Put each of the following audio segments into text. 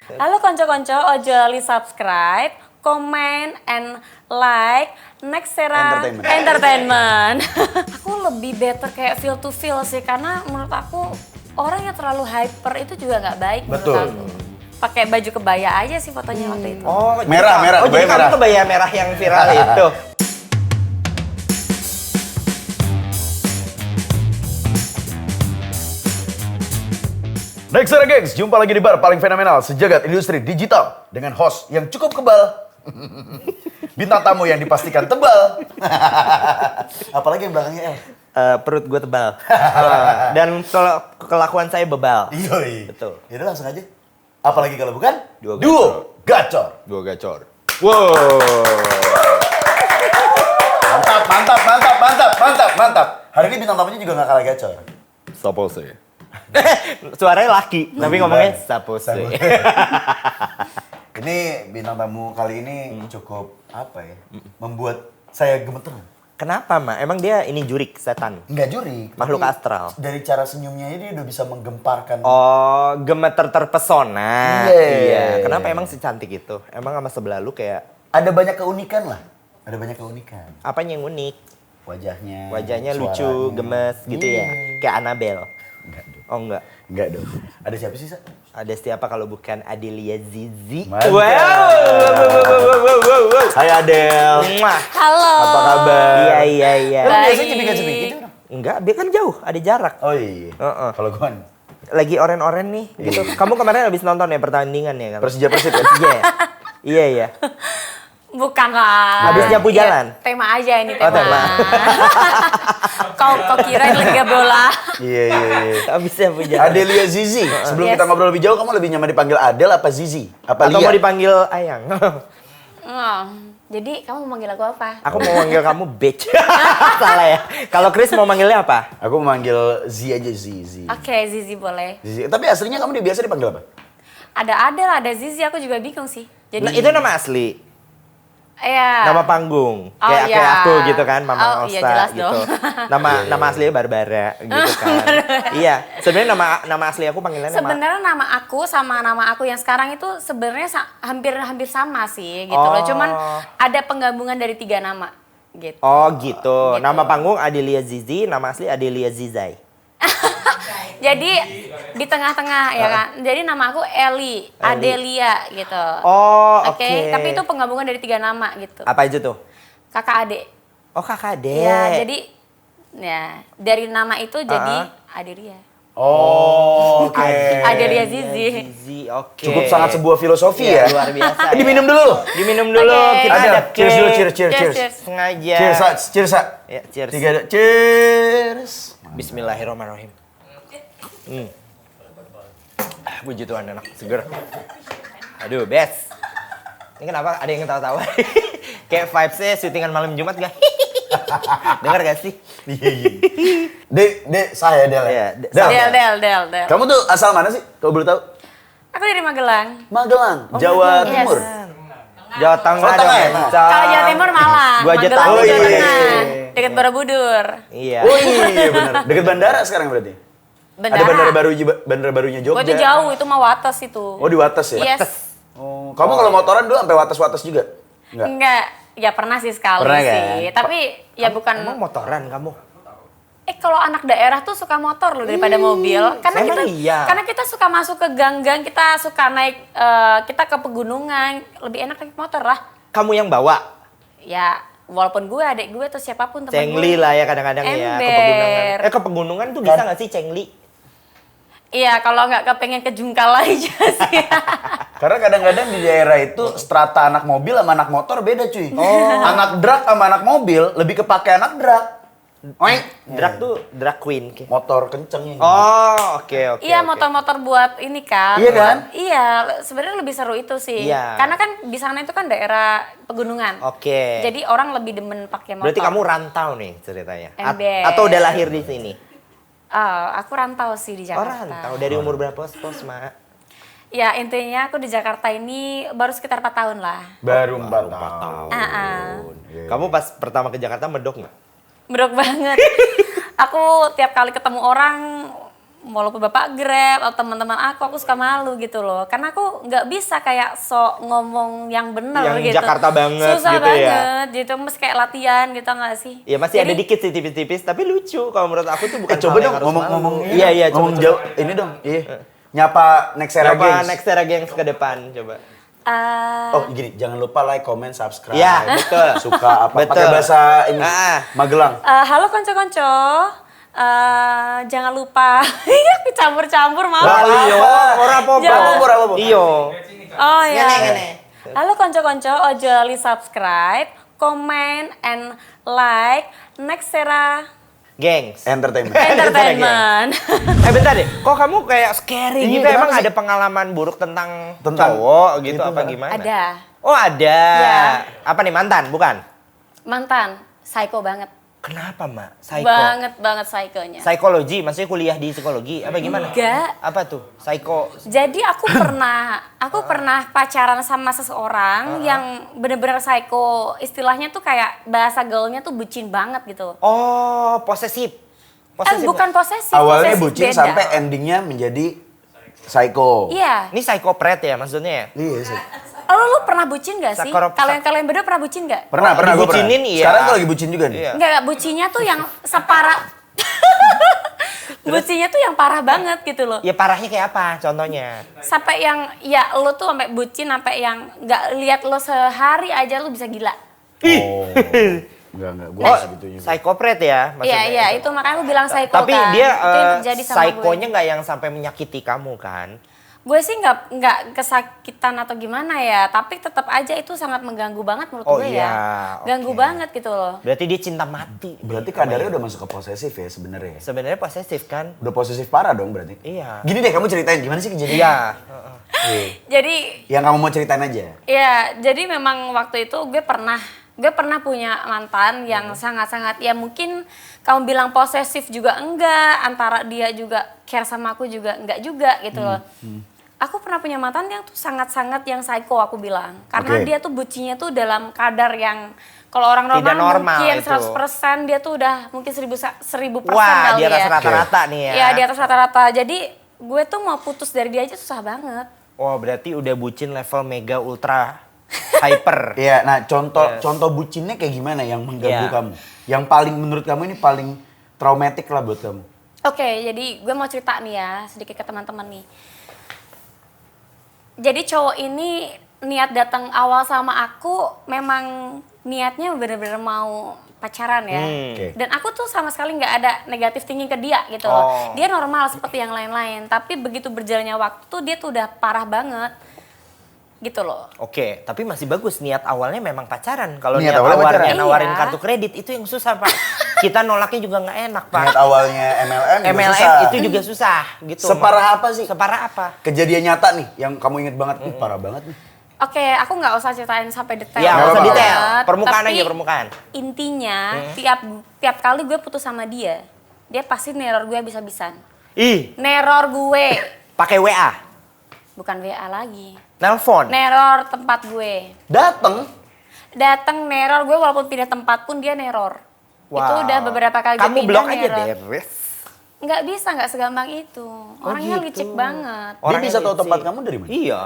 Halo konco-konco, ojo lali subscribe, comment, and like Next Era Entertainment. Aku lebih better kayak feel to feel sih, karena menurut aku orang yang terlalu hyper itu juga nggak baik menurut aku. Pakai baju kebaya aja sih fotonya waktu itu. Oh, merah. Oh, jadi kamu kebaya merah yang viral itu. Next Era Gengs, jumpa lagi di bar paling fenomenal sejagat industri digital dengan host yang cukup kebal. Bintang tamu yang dipastikan tebal. Apalagi yang belakangnya El. Perut gue tebal. Dan kalau kelakuan saya bebal. Iya. Betul. Yaudah langsung aja. Apalagi kalau bukan Duo gacor. Dua gacor. Wow. Mantap. Hari ini bintang tamunya juga gak kalah gacor. Sapo sih. Suaranya laki, tapi ngomongnya sapo sih. Ini bintang tamu kali ini cukup apa ya? Membuat saya gemeteran. Kenapa, Ma? Emang dia ini jurik setan? Enggak jurik. Makhluk tapi astral. Dari cara senyumnya dia udah bisa menggemparkan. Oh, gemeter terpesona. Iya. Kenapa emang secantik itu? Emang sama sebelah lu kayak Ada banyak keunikan lah. Ada banyak keunikan. apanya yang unik? Wajahnya. Wajahnya lucu, suaranya. gemes gitu ya. Iya. Kayak Annabelle. Enggak dong. Oh enggak. Enggak dong. Ada siapa sih, Sa? Ada siapa kalau bukan Adelia Zizi? Mantap. Wow. Hai Adel. Mwah. Halo. Apa kabar? Iya. Lu Baik. biasanya cipika-cipiki gitu dong. Enggak, dia kan jauh, ada jarak. Oh iya. Heeh. Kalau gua Lagi oren-oren nih gitu. Kamu kemarin habis nonton ya pertandingan ya kan? Persija Persib ya? Iya. Iya. Bukan lah. Habis nyapu jalan? Ya, tema aja ini Oh, tema. kau kira ini Liga Bola. Iya. Habis nyapu jalan. Adelia Zizi. Sebelum Yes. kita ngobrol lebih jauh, kamu lebih nyaman dipanggil Adel apa Zizi? Apa Atau Lia? mau dipanggil Ayang? Jadi kamu mau manggil aku apa? Aku mau manggil kamu bitch. Salah ya. Kalau Chris mau manggilnya apa? Aku memanggil Z aja, Z. Oke, Zizi boleh. Zizi. Tapi aslinya kamu biasa dipanggil apa? Ada Adel, ada Zizi, aku juga bingung sih. Jadi Nah, itu nama asli. Iya. Nama panggung. Oh, Kayak iya. kayak aku gitu kan, Mama Oh, Osta iya, jelas gitu. dong. Nama aslinya Barbara gitu kan. Iya. Sebenarnya nama asli aku panggilannya Sebenarnya nama aku sama nama aku yang sekarang itu sebenarnya hampir sama sih gitu loh. Oh. Cuman ada penggabungan dari 3 nama gitu. Oh gitu. Gitu. Nama panggung Adelia Zizi, nama asli Adelia Zizai. Jadi di tengah-tengah ya kan. Jadi nama aku Eli, Adelia gitu. Oh, Oke, oke. tapi itu penggabungan dari 3 nama gitu. Apa aja tuh? Kakak adik. Oh, kakak adek. Ya, jadi ya dari nama itu jadi Adelia. Oh, oke. Adelia Zizi. Zizi, oke. Cukup sangat sebuah filosofi Iya, ya. luar biasa. Diminum dulu. Diminum dulu. Oke. Kita Adel, ada cheers dulu, cake. cheers. Sengaja. Cheers, Sa. Ya, cheers. 3, cheers. Bismillahirrahmanirrahim. Puji Tuhan, enak, seger. Aduh, best. Ini kenapa ada yang ketawa-tawa? Kayak vibes-nya syutingan malam Jumat gak? Dengar gak sih? Iya. Dek, saya Del ya. Iya, Del. Kamu tuh asal mana sih? Kalau boleh tahu? Aku dari Magelang. Magelang, Jawa Yes. Timur. Jawa Tengah Oh, Tengah ya? dong. Kalau Jawa Timur Malang, Gua aja Magelang tahu. itu Jawa Oh, iya. Tengah. Dekat Borobudur. Iya. Oh iya benar. Dekat bandara sekarang berarti. Ada bandara barunya Jogja. Gua itu jauh, itu mah Wates itu. Oh di Wates ya? Yes. Oh, kamu kalau motoran dulu sampai Wates juga? Enggak. Ya pernah sih sekali Pernah, sih. kan? Tapi ya bukan. Emang motoran kamu? Kalau anak daerah tuh suka motor loh daripada mobil. Karena emang kita iya. karena kita suka masuk ke gang-gang, kita suka naik kita ke pegunungan, lebih enak naik motor lah. Kamu yang bawa? Ya walaupun gue, adik gue atau siapapun teman Cengli gue. lah ya kadang-kadang ya ke Ember. pegunungan. Ke pegunungan tuh bisa nggak sih cengli? Iya, kalau nggak kepengen ke Jungkal aja sih. Karena kadang-kadang di daerah itu strata anak mobil sama anak motor beda cuy. Anak drag sama anak mobil lebih kepake anak drag. Drag tuh drag queen. Motor kenceng ya. Oh, oke. Iya, motor-motor buat ini kan. Iya kan? Iya, sebenarnya lebih seru itu sih. Iya. Karena kan di sana itu kan daerah pegunungan. Oke. Jadi orang lebih demen pakai motor. Berarti kamu rantau nih ceritanya? Ember. Atau udah lahir di sini? Aku rantau sih di Oh, Jakarta. rantau. Dari umur berapa, Pos, Ma? Ya, intinya aku di Jakarta ini baru sekitar 4 tahun lah. Baru 4 tahun. Kamu pas pertama ke Jakarta medok nggak? Medok banget. Aku tiap kali ketemu orang walaupun bapak Grab atau teman-teman aku suka malu gitu loh. Karena aku nggak bisa kayak sok ngomong yang benar Yang gitu. Jakarta banget Susah gitu ya. banget gitu, mesti kayak latihan gitu nggak sih? Ya masih ada Jadi, dikit sih tipis-tipis, tapi lucu. Kalau menurut aku tuh bukan Coba hal yang dong harus ngomong-ngomong. malu. Iya, ngomong coba. jauh. Ini dong. Iya. Nyapa Nextera Coba Gengs. Nextera Gengs ke depan, coba. Oh gini, jangan lupa like, comment, subscribe. Iya, betul. Suka apa? Betul. Pakai bahasa ini. Ah. Magelang. halo konco-konco, jangan lupa campur-campur maaf. Wah, iya, ora apa-apa. Jangan. Iya. Oh ya. Ngene. Halo konco-konco, ojo lali subscribe, comment and like Nextera Gengs. Entertainment. Entertainment. Bentar deh, kok kamu kayak scary Iya, gitu? kenapa Emang sih? ada pengalaman buruk tentang Tentang cowok gitu itu, apa Mbak? gimana? Ada Oh ada. Ya. Apa nih mantan? Bukan? mantan, psycho banget. Kenapa Mak? Psycho? Banget psychonya. Psikologi, maksudnya kuliah di psikologi apa gimana? Enggak. Apa tuh? Psycho. Jadi aku pernah pacaran sama seseorang yang bener-bener psycho. Istilahnya tuh kayak bahasa gaulnya tuh bucin banget gitu. Oh, posesif. Bukan posesif. Awalnya posesif bucin beda. sampai endingnya menjadi psycho. Iya. Ini psychopret ya maksudnya ya? Iya sih. Lu pernah bucin gak sih? Sakor- Kalian berdua pernah bucin gak? Pernah, gue pernah. Dibucinin, iya. Sekarang gue lagi bucin juga nih. Iya. Enggak, bucinnya tuh yang separah. Bucinnya tuh yang parah banget gitu loh. Ya parahnya kayak apa contohnya? Sampai yang ya lu tuh sampai bucin sampai yang nggak lihat lo sehari aja lu bisa gila. Oh. Enggak, gue Oh, segitunya. psychopret ya maksudnya? Iya, itu makanya lu bilang psycho Tapi kan. dia Itu yang terjadi sama psychonya gue. nggak yang sampai menyakiti kamu kan? Gue sih nggak kesakitan atau gimana ya, tapi tetap aja itu sangat mengganggu banget menurut Oh gue iya, ya. Ganggu oke. banget gitu loh. Berarti dia cinta mati. Berarti kadarnya udah masuk ke posesif ya sebenarnya. Sebenarnya posesif kan? Udah posesif parah dong berarti. Iya. Gini deh, kamu ceritain gimana sih kejadian? Iya. Jadi Yang kamu mau ceritain aja. ya, jadi memang waktu itu gue pernah punya mantan yang sangat-sangat ya mungkin kamu bilang posesif juga enggak, antara dia juga care sama aku juga enggak juga gitu loh. Aku pernah punya mantan yang tuh sangat-sangat yang psycho aku bilang. Karena Oke. dia tuh bucinnya tuh dalam kadar yang kalau orang Tidak normal mungkin itu. 100% dia tuh udah mungkin 1000% Wah, kali di atas ya. rata-rata nih ya. Iya, di atas rata-rata. Jadi gue tuh mau putus dari dia aja susah banget. Oh, berarti udah bucin level mega ultra hyper. Iya, nah contoh Yes. contoh bucinnya kayak gimana yang mengganggu Iya. kamu? Yang paling menurut kamu ini paling traumatik lah buat kamu. Oke, jadi gue mau cerita nih ya, sedikit ke teman-teman nih. Jadi cowok ini niat datang awal sama aku memang niatnya bener-bener mau pacaran ya. Oke. Dan aku tuh sama sekali nggak ada negatif thinking ke dia gitu Oh. loh. Dia normal seperti yang lain-lain, tapi begitu berjalannya waktu tuh dia tuh udah parah banget. Gitu loh. Oke, tapi masih bagus niat awalnya memang pacaran. Kalau Niat niat, awalnya awalnya pacaran. nawarin Iya. kartu kredit itu yang susah, Pak. Kita nolaknya juga nggak enak, Pak. Niat awalnya MLM juga MLM susah. itu juga susah gitu. Separah apa sih? Separah apa? Kejadian nyata nih yang kamu inget banget. Ih, parah banget nih. Oke, aku nggak usah ceritain sampai detail. Ya, nggak usah banget, detail. Permukaan tapi aja, permukaan. Intinya, tiap kali gue putus sama dia pasti neror gue habis-habisan. Ih, Neror gue, pakai WA, bukan WA lagi. nelpon. Neror tempat gue. Datang neror gue walaupun pindah tempat pun dia neror. Itu Wow. udah beberapa kali gue Kamu pindah blok aja neror. beres. Nggak bisa, nggak segampang itu. Orangnya gitu. licik banget. Dia bisa tahu licik. tempat kamu dari mana? Iya.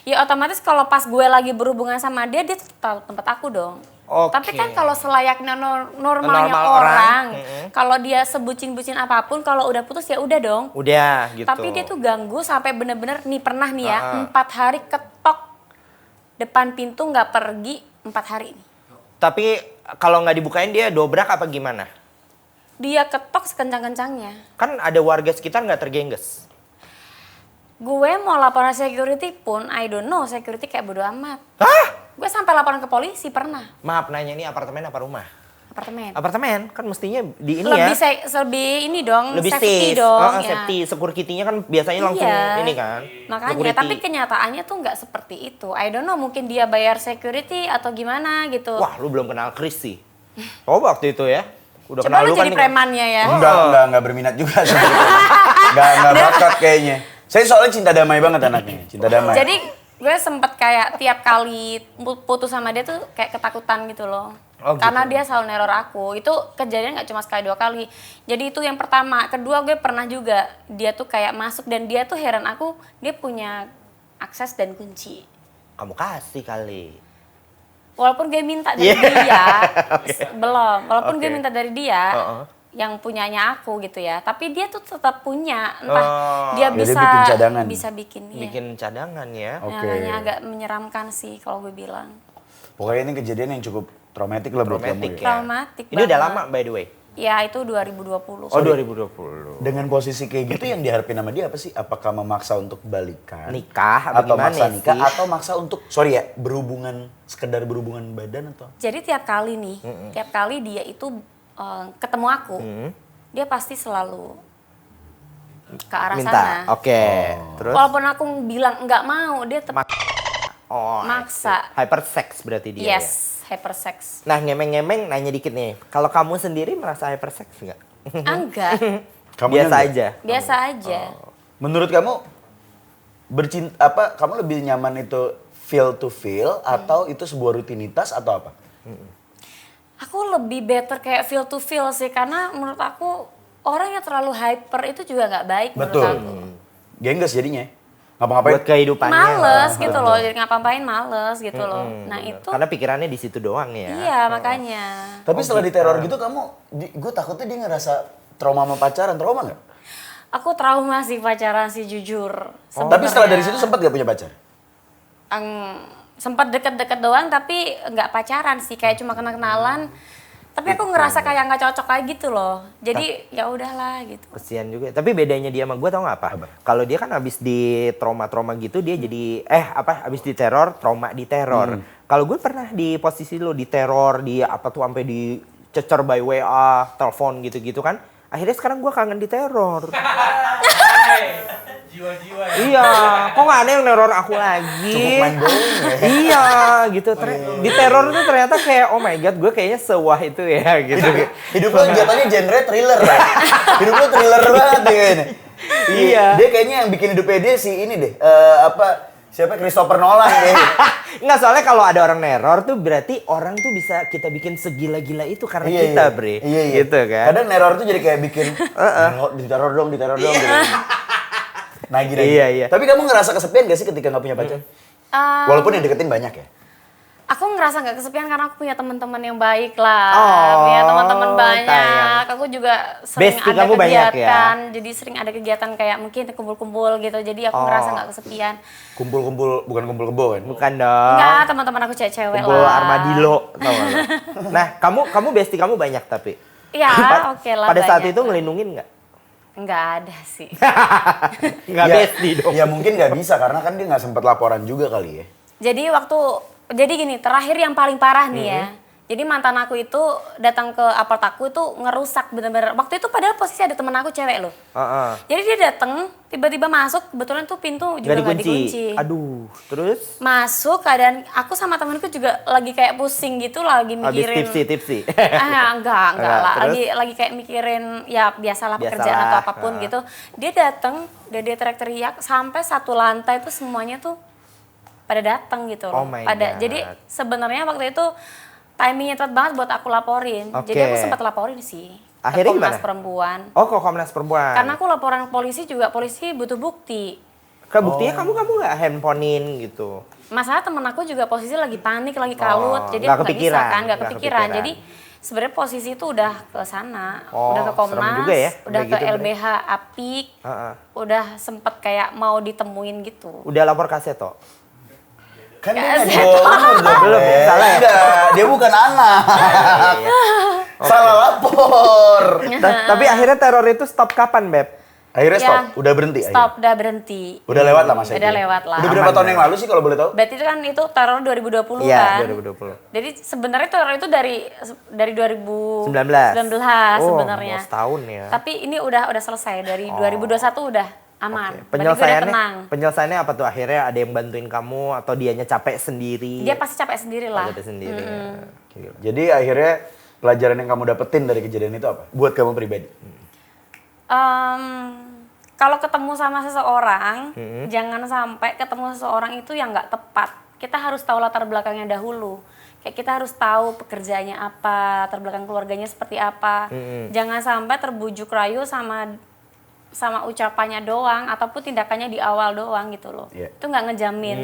Ya otomatis kalau pas gue lagi berhubungan sama dia tetap tahu tempat aku dong. Oke. Tapi kan kalau selayaknya normalnya Normal orang, orang, kalau dia sebucin-bucin apapun, kalau udah putus ya udah dong. Udah gitu. Tapi dia tuh ganggu sampai bener-bener nih pernah nih ya 4 hari ketok depan pintu nggak pergi 4 hari ini. Tapi kalau nggak dibukain dia dobrak apa gimana? Dia ketok sekencang-kencangnya. Kan ada warga sekitar nggak tergengges. Gue mau laporan security pun, I don't know, security kayak bodo amat. Hah? Gue sampai laporan ke polisi pernah, Maaf nanya ini apartemen apa rumah? apartemen. Apartemen kan mestinya di ini Lebih ya. lebih ini dong, Lebih safety safe. dong. ya. Safety, security-nya kan biasanya langsung Iya. ini kan. Makanya, security. tapi kenyataannya tuh nggak seperti itu. I don't know, mungkin dia bayar security atau gimana gitu. Wah, lu belum kenal Chris sih. Oh, waktu itu ya. Udah Coba kenal lu lu kan. jadi premannya ya. Enggak berminat juga sebenarnya. Enggak bakat kayaknya. Saya soalnya cinta damai banget anaknya, cinta damai. Jadi gue sempet kayak tiap kali putus sama dia tuh kayak ketakutan gitu loh. Oh, Karena gitu. dia selalu neror aku. Itu kejadian nggak cuma sekali 2 kali. Jadi itu yang pertama. Kedua gue pernah juga dia tuh kayak masuk dan dia tuh heran aku, dia punya akses dan kunci. Kamu kasih kali. Walaupun gue minta dari Iya. dia, belum. Walaupun gue Oke. minta dari dia, yang punyanya aku gitu ya. Tapi dia tuh tetap punya. Entah dia Ya, dia bisa bikin cadangan. bisa bikin. Ya. Bikin cadangan ya. Oke. Nyalanya agak menyeramkan sih kalau gue bilang. Pokoknya ini kejadian yang cukup traumatik lah buat kamu Traumatik ya. ya. Traumatik Ini udah banget. lama by the way. Ya itu 2020. Oh 2020. Dengan posisi kayak gitu yang diharapin sama dia apa sih? Apakah memaksa untuk balikan? Nikah apa atau gimana maksa nikah sih? atau maksa untuk berhubungan sekedar berhubungan badan atau? Jadi tiap kali nih, tiap kali dia itu ketemu aku, dia pasti selalu ke arah Minta. sana. Oke. Terus Walaupun aku bilang nggak mau, dia tetap maksa. Hypersex berarti dia ya. Yes, hypersex. Nah, ngemeng-ngemeng nanya dikit nih. Kalau kamu sendiri merasa hypersex nggak? Enggak, Kamunya Biasa enggak? aja. biasa aja. Menurut kamu kamu lebih nyaman itu feel to feel atau itu sebuah rutinitas atau apa? Aku lebih better kayak feel to feel sih, karena menurut aku orang yang terlalu hyper itu juga nggak baik menurut Betul. aku. Gengges jadinya. Ngapa-ngapain? Buat kehidupannya. Males gitu loh, jadi ngapa-ngapain males gitu loh. Nah itu, Karena pikirannya di situ doang ya. iya makanya. Tapi setelah diteror gitu gue takutnya dia ngerasa trauma sama pacaran, trauma nggak? Aku trauma sih pacaran sih jujur. Tapi setelah dari situ sempat gak punya pacar? Sempat deket-deket doang tapi nggak pacaran sih, kayak cuma kenal-kenalan. Tapi aku ngerasa kayak nggak cocok kayak gitu loh. Jadi ya udahlah gitu. Kesian juga. Tapi bedanya dia sama gue tau gak apa? Kalau dia kan abis di trauma-trauma gitu dia jadi abis diteror, trauma diteror. Kalau gue pernah di posisi lo diteror, di apa tuh sampai dicecer by WA, telepon gitu-gitu kan. Akhirnya sekarang gue kangen diteror. Jiwa-jiwa ya. Iya, kok gak ada yang neror aku lagi? Cukup main bowling ya? Iya, gitu. Di teror tuh ternyata kayak, oh my god, gue kayaknya sewah itu ya, gitu. Hidup lo jatuhnya genre thriller ya? Hidup lo thriller banget deh kayaknya. Iya. Dia kayaknya yang bikin hidupnya dia si ini deh. Siapa? Christopher Nolan deh. Enggak, soalnya kalau ada orang neror tuh berarti orang tuh bisa kita bikin segila-gila itu karena kita, Bre. Iya. Gitu kan. Kadang neror tuh jadi kayak bikin, diteror dong gitu. Nagih. Iya. Tapi kamu ngerasa kesepian gak sih ketika gak punya pacar? Walaupun yang deketin banyak ya? Aku ngerasa nggak kesepian karena aku punya teman-teman yang baik lah, Oh, punya teman-teman banyak. sayang. Aku juga sering Bestie ada kamu banyak ya? kegiatan, jadi sering ada kegiatan kayak mungkin kumpul-kumpul gitu. Jadi aku ngerasa nggak kesepian. Kumpul-kumpul, bukan kumpul kebo kan? Bukan dong. Enggak, teman-teman aku cewek-cewek Kumpul lah. armadillo, tau gak lo? Nah, kamu bestie kamu banyak tapi? Ya, oke lah. Pada saat banyak itu lah. ngelindungin nggak? Nggak ada sih. Nggak Ya, bestie dong. Ya mungkin gak bisa karena kan dia gak sempat laporan juga kali ya. Jadi gini, terakhir yang paling parah nih ya. Jadi mantan aku itu datang ke apart aku itu ngerusak bener-bener. Waktu itu padahal posisi ada temen aku cewek loh. Jadi dia datang, tiba-tiba masuk, kebetulan tuh pintu juga nggak dikunci. Aduh, terus? Masuk, keadaan aku sama temenku juga lagi kayak pusing gitu, lagi Habis mikirin. tipsi. Enggak lah. Terus? Lagi kayak mikirin ya biasalah pekerjaan Biasalah, atau apapun gitu. Dia datang, dia teriak-teriak sampai satu lantai tuh semuanya tuh pada datang gitu loh. Oh my God. Jadi sebenarnya waktu itu timingnya tepat banget buat aku laporin. Oke. Jadi aku sempat laporin sih. Akhirnya ke Komnas gimana? Perempuan. Oh, kok Komnas Perempuan? Karena aku laporan ke polisi juga, polisi butuh bukti. Buktinya kamu nggak handphonein gitu. Masalah temen aku juga posisi lagi panik, lagi kalut, jadi nggak aku nggak bisa kepikiran, kan, nggak nggak kepikiran. kepikiran. Jadi sebenarnya posisi itu udah ke sana, Oh, udah ke serem Komnas, juga ya, udah kayak ke gitu, Bre. LBH Apik, udah sempet kayak mau ditemuin gitu. Udah lapor ke Seto? Kan dia Gak nggak di sih. bawah umur dong, Belum, Bre. salah ya? Enggak, dia bukan anak. Salah lapor. Tapi akhirnya teror itu stop kapan, Beb? Akhirnya Ya, stop, udah berhenti. Stop, udah berhenti. Udah lewat lah masa Udah itu. lewat lah. Udah berapa Aman, tahun ya? yang lalu sih kalau boleh tahu? Berarti itu kan itu teror 2020 Iya, kan? 2020. Jadi sebenarnya teror itu dari 19. 2019 Oh, sebenarnya. mau setahun ya. Tapi ini udah selesai dari 2021 udah aman. Berarti gue udah Penyelesaiannya, tenang. penyelesaiannya apa tuh? Akhirnya ada yang bantuin kamu atau dianya capek sendiri? Dia pasti capek sendiri lah. Capek sendiri. Ya. Oke. Jadi akhirnya pelajaran yang kamu dapetin dari kejadian itu apa? Buat kamu pribadi. Kalau ketemu sama seseorang, jangan sampai ketemu seseorang itu yang nggak tepat. Kita harus tahu latar belakangnya dahulu. Kayak kita harus tahu pekerjaannya apa, terbelakang keluarganya seperti apa. Jangan sampai terbujuk rayu sama ucapannya doang ataupun tindakannya di awal doang gitu loh. Itu nggak ngejamin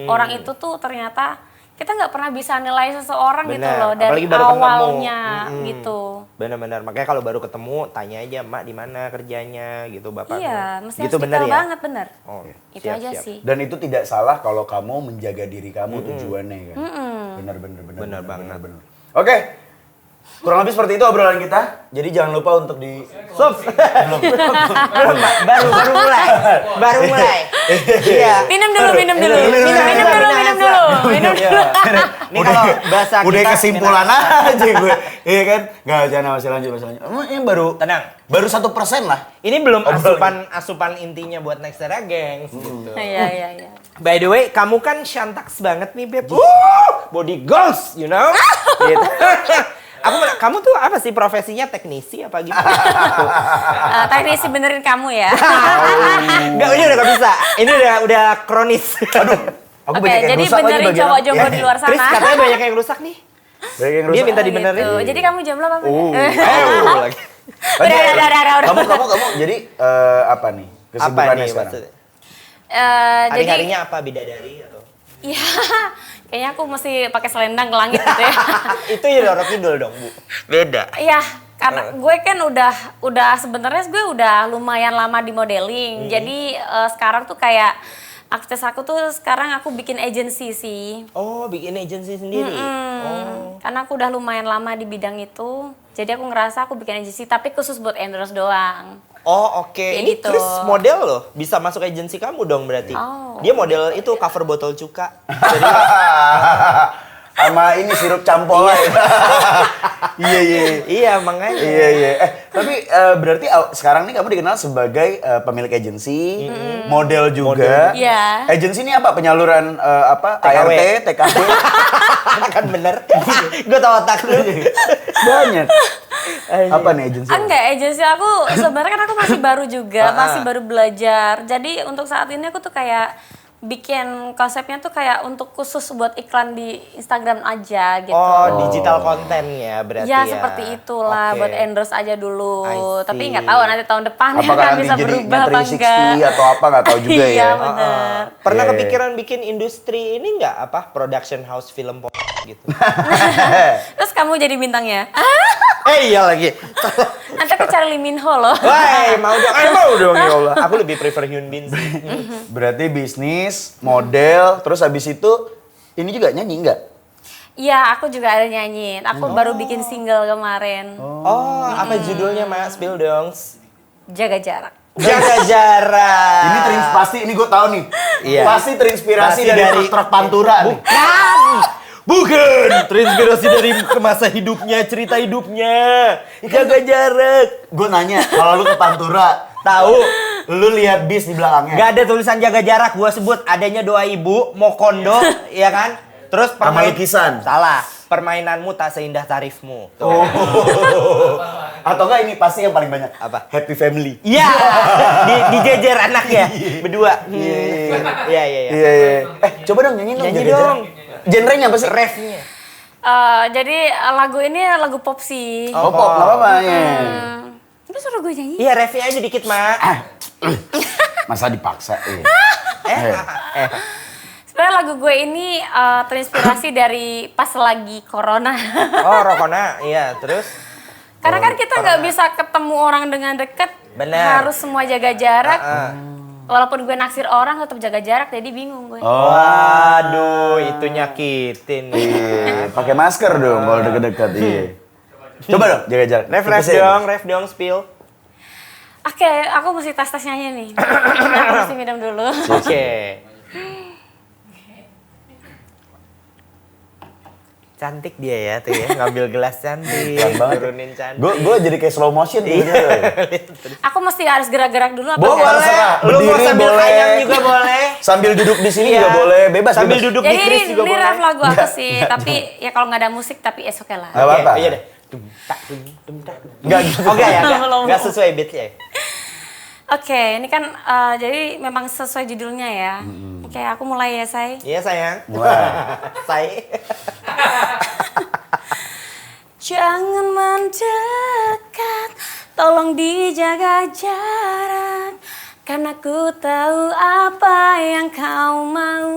orang itu tuh ternyata kita nggak pernah bisa nilai seseorang gitu loh dari awalnya gitu. Benar-benar, makanya kalau baru ketemu tanya aja Mak di mana kerjanya gitu Bapak. Iya, mesti gitu, harus bener detail ya? banget bener. Oh, Itu aja sih. Dan itu tidak salah kalau kamu menjaga diri kamu tujuannya kan. Benar banget. Oke. Kurang lebih seperti itu obrolan kita. Jadi jangan lupa untuk di Stop. baru mulai. Iya. Minum dulu. Minum dulu. Ini kalau bahasa udah kita kesimpulan aja gue. Iya kan? Enggak, jangan masih lanjut. Ini baru tenang. Baru 1% lah. Ini belum asupan intinya buat Next Era Gengs gitu. Iya. By the way, kamu kan syantaks banget nih, Beb. Body goals, you know? Gitu. Kamu tuh apa sih profesinya, teknisi apa gitu? Teknisi benerin kamu ya. Enggak, ini udah gak bisa. Ini udah kronis. Aduh. Aku banyak yang jadi rusak lagi benerin bagian. cowok jomblo di luar sana. Chris katanya banyak yang rusak nih. Banyak yang rusak. Dia minta dibenerin. Gitu. Jadi kamu jomblo apa? Lagi. Udah. Kamu jadi apa nih? Apa Kesibukannya nih sekarang? maksudnya? Jadi Hari-harinya apa, bidadari atau? iya, kayaknya aku mesti pakai selendang ke langit gitu ya. Itu ya Roro Kidul dong, Bu. Beda. Iya, karena gue kan udah sebenarnya gue udah lumayan lama di modeling. Jadi sekarang tuh kayak akses aku tuh sekarang aku bikin agency sih. Oh, bikin agency sendiri. Karena aku udah lumayan lama di bidang itu. Jadi aku ngerasa aku bikin agency tapi khusus buat endorse doang. Oh, oke. Ini gitu. Chris model loh. Bisa masuk agency kamu dong berarti. Oh. Dia model itu cover botol cuka. Jadi Sama ini sirup campola. Iya. iya, makanya. Iya. Tapi berarti sekarang nih kamu dikenal sebagai pemilik agensi, model juga. Iya. Agensi ini apa? Penyaluran TKW. ART, TKW. Kan bener. Gue tau otak lu. Banyak. Apa nih agensi? Enggak, agensi aku sebenarnya kan aku masih baru juga, masih baru belajar. Jadi untuk saat ini aku tuh kayak bikin konsepnya tuh kayak untuk khusus buat iklan di Instagram aja gitu. Oh, digital konten ya berarti ya. Ya seperti itulah, Oke. buat endorse aja I dulu. see. Tapi nggak tahu nanti tahun depan Apakah kan nanti bisa jadi berubah apa 360 enggak. atau apa nggak tahu juga ya. Iya bener. Pernah Iya. kepikiran bikin industri ini nggak apa production house film gitu? Terus kamu jadi bintangnya? Iya lagi. Nanti aku cari Lee Min Ho loh. Wah, mau dong ya Allah. Aku lebih prefer Hyun Bin sih. Berarti bisnis, model, terus habis itu ini juga nyanyi nggak? Iya, aku juga ada nyanyiin. Aku baru bikin single kemarin. Oh, apa judulnya Mas? Spill dong. Jaga jarak. Jaga jarak. Ini pasti ini gue tahu nih. Iya. Pasti terinspirasi Pasti dari truk Pantura nih. Bukan, terinspirasi dari masa hidupnya, cerita hidupnya. Jaga jarak. Gue nanya, kalau lu ke Pantura, Tahu? lu lihat bis di belakangnya. Gak ada tulisan jaga jarak, gua sebut adanya doa ibu, mau kondo, ya kan? Terus Sama lukisan. Salah. Permainanmu tak seindah tarifmu. Tuh. Oh. Atau enggak ini pasti yang paling banyak. Apa? Happy family. Iya, dijejer anaknya berdua. Iya. Iya. Coba dong nyanyi dong. Nyanyi Jaga dong. Jarak. Genrenya apa sih? Refnya. Jadi lagu ini lagu pop sih. Oh, pop, nggak apa-apa ya. Terus suruh gue nyanyi? Iya, refnya aja dikit, Mak. Masa dipaksa? Sebenarnya lagu gue ini terinspirasi dari pas lagi corona. Oh, Rokona. Iya, terus? Karena kan kita nggak bisa ketemu orang dengan deket. Bener. Harus semua jaga jarak. Walaupun gue naksir orang tetap jaga jarak, jadi bingung gue. Waduh, itu nyakitin. Iya, pakai masker dong kalau deket-deket. Iya. Coba dong jaga jarak. Ref dong, spill. Oke, aku mesti tes nyanyi nih. Aku mesti minum dulu. Oke. Cantik dia ya tuh ya, ngambil gelas cantik, Pelan banget. turunin cantik. Gue jadi kayak slow motion gitu. Aku mesti harus gerak-gerak dulu apa Boleh, enggak? terserah. lu mau Berdiri sambil boleh. kayang juga boleh. Sambil duduk di sini Iya. juga boleh, bebas. Sambil bebas. duduk Jadi di Chris juga ini boleh. rap lagu aku sih, tapi ya kalau nggak ada musik tapi oke lah. Nggak apa-apa. Iya deh. Tum-tak. Nggak gitu. Oh enggak ya, Belum. enggak sesuai beatnya. Oke, ini kan jadi memang sesuai judulnya ya. Oke, aku mulai ya, Say. Iya sayang. Wah. Say. Jangan mendekat, tolong dijaga jarak. Karena ku tahu apa yang kau mau.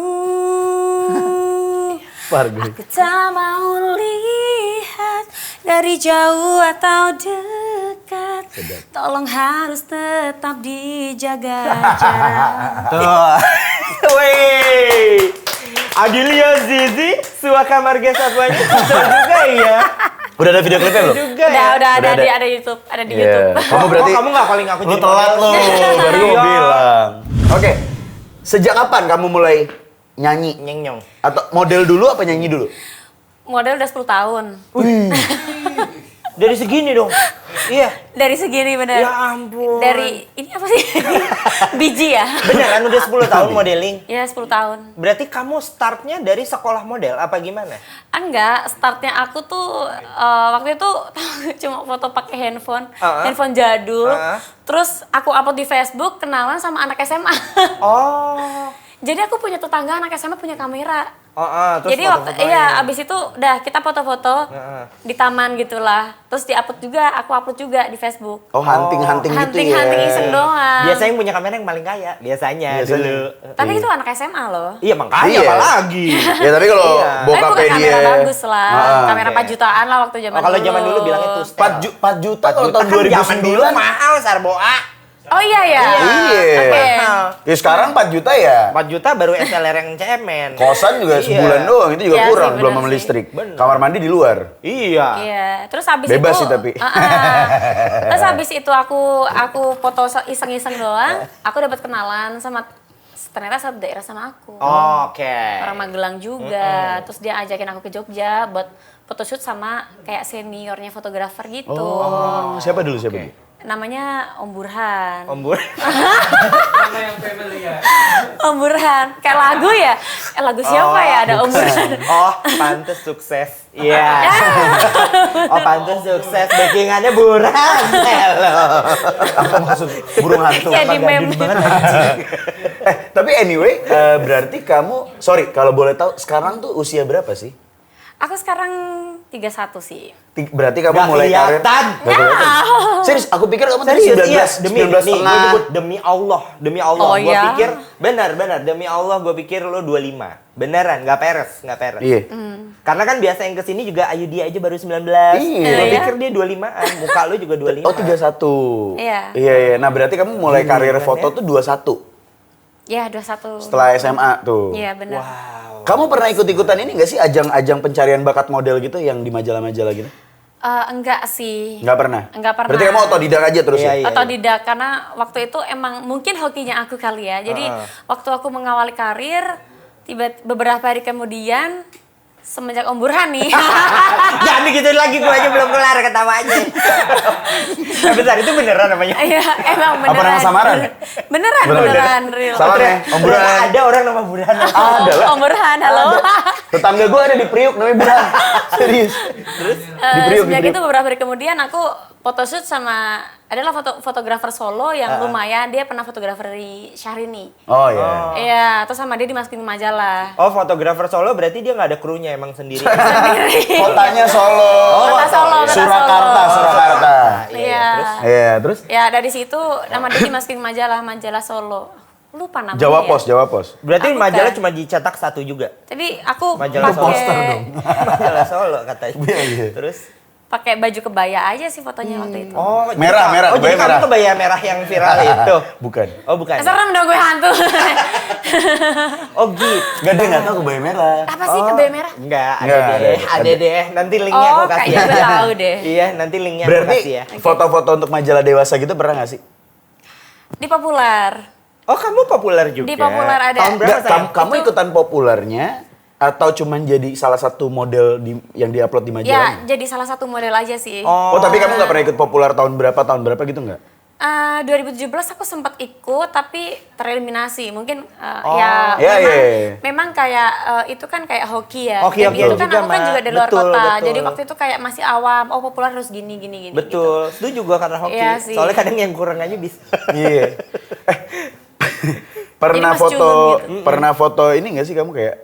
Aku tak mau lihat dari jauh atau dekat. Tolong harus tetap dijaga jarak. Tuh. Wih. Adelia Zizi, Suaka Marga Satwanya juga ya. Udah ada video klipnya belum? Juga ya. Udah ada YouTube, ada di Iya. YouTube. Kamu berarti kamu nggak calling aku lu jadi telat model? lu, baru gue Iya. bilang. Oke, sejak kapan kamu mulai nyanyi? Nyeng-nyong. Atau model dulu apa nyanyi dulu? Model udah 10 tahun. Dari segini dong. Iya. Dari segini bener. Ya ampun. Dari, ini apa sih? Biji ya? Beneran udah 10 tahun modeling? Ya 10 tahun. Berarti kamu startnya dari sekolah model apa gimana? Enggak, startnya aku tuh waktu itu cuma foto pakai handphone, Uh-uh. handphone jadul. Uh-uh. Terus aku upload di Facebook, kenalan sama anak SMA. Oh. Jadi aku punya tetangga anak SMA punya kamera. Terus Jadi waktu abis itu udah kita foto-foto Heeh. di taman gitulah. Terus di-upload juga, aku upload juga di Facebook. Oh, hunting-hunting gitu ya. Hunting-hunting iseng doang. Biasanya yang punya kamera yang paling kaya, biasanya dulu. Tapi itu anak SMA loh. Iya makanya Iya. apalagi. Ya tapi kalau Iya. Tapi bukan bokapnya dia kamera bagus lah, kamera oke. 4 jutaan lah waktu zaman Kalau dulu. zaman dulu bilangnya tuh 4 juta kalau tahun kan zaman dulu 2009. mahal Sarboa. Oh iya ya. Iya. Oke. Mahal. Ya sekarang 4 juta ya. 4 juta baru SLR yang cemen. Kosan juga Iya. sebulan doang, itu juga Iya kurang, sih, belum bener sama sih. listrik. Bener. Kamar mandi di luar. Iya. Iya, terus habis Bebas itu sih tapi. Terus habis itu aku foto iseng-iseng doang, aku dapat kenalan sama ternyata satu daerah sama aku. Oke. Orang Magelang juga. Terus dia ajakin aku ke Jogja buat photoshoot sama kayak seniornya fotografer gitu. Oh, siapa dulu siapa dulu? Namanya Om Burhan. Om Bur. Om Burhan. Kayak lagu ya? Lagu siapa ya? Ada Om Burhan. Oh, pantes sukses. Iya. Oh, pantes sukses. Backingannya Burhan. Hello. Apa maksud burung hantu? Ya di meme. Tapi anyway, berarti kamu, sorry kalau boleh tahu, sekarang tuh usia berapa sih? Aku sekarang 31 sih. Berarti kamu Gak mulai karir. kelihatan. Gak kelihatan. Serius, aku pikir kamu tadi Serius, 19, iya, demi 19 nih, setengah. gue nyebut demi Allah, Oh, gue iya? pikir benar demi Allah gue pikir lo 25, beneran, nggak peres. Iya. Karena kan biasa yang kesini juga Ayu dia aja baru 19, Iya. gue Iya. pikir dia 25an, muka lo juga 25. Oh 31. Iya. Iya. Nah berarti kamu mulai karir foto tuh 21 Ya 21. setelah SMA tuh. Iya benar. Wow. Kamu pernah ikut-ikutan ini gak sih ajang-ajang pencarian bakat model gitu yang di majalah-majalah gitu? Enggak sih. Nggak pernah? Enggak pernah. Berarti kamu otodidak aja terus Iya, ya? iya. Otodidak karena waktu itu emang mungkin hokinya aku kali ya. Jadi waktu aku mengawali karir, beberapa hari kemudian semenjak Om Burhan nih. Jangan digituin lagi, gue aja belum kelar ketawanya. Bentar, itu beneran namanya? Iya, emang beneran. Apa nama samaran? Beneran real. Salah nih, Om Burhan. Ada orang nama Burhan. Ada lah. Om Burhan, halo. Tetangga gue ada di Priuk namanya Burhan. Serius. Terus? Di Priuk, Semenjak itu beberapa hari kemudian aku photoshoot sama adalah fotografer solo yang lumayan, dia pernah fotografer di Syahrini. Oh iya. Iya, terus sama dia dimasukin ke majalah. Oh, fotografer solo berarti dia nggak ada krunya emang sendiri. Kotanya Solo. Kota Solo, kota Surakarta, Solo. Surakarta. Iya. Iya, terus? Ya dari situ nama dia dimasukin ke majalah Solo. Lupa namanya. Jawa ya. Pos, Jawa Pos. Berarti Aku majalah kan. cuma dicetak satu juga. Tapi aku Majalah pakai poster dong. Majalah solo katanya. Iya. Terus? pakai baju kebaya aja sih fotonya waktu itu. Oh, Merah, merah, Oh, jadi kebaya merah. kamu kebaya merah yang viral itu? Bukan. Oh, bukan. Serem dong gue hantu. Oh, gitu. Enggak, dia nggak tahu kebaya merah. Apa sih kebaya merah? Enggak, ada Enggak, deh. ada. Ada deh. Nanti linknya Oh, aku kasih. kayaknya gue tahu deh. Iya, nanti linknya aku Berarti kasih ya. foto-foto untuk majalah dewasa gitu pernah nggak sih? Di Populer. Oh, kamu populer juga. Di Populer ada. Tahun berapa, Nggak, sayang? kamu ikutan populernya atau cuman jadi salah satu model yang diupload di Ya, majalah? jadi salah satu model aja sih. Oh, tapi kamu nggak pernah ikut populer tahun berapa gitu nggak? 2017 aku sempat ikut tapi tereliminasi. Mungkin Iya, iya. memang kayak itu kan kayak hoki ya. Hoki, Dan hoki itu kan juga, aku kan Ma. juga dari luar Betul, kota. betul. Jadi waktu itu kayak masih awam. Oh, populer harus gini gini. Betul, setuju gua karena hoki. Iya sih. Soalnya kadang yang kurang aja bisa. Iya. Pernah Jadi Mas foto Culun gitu. pernah foto ini nggak sih kamu kayak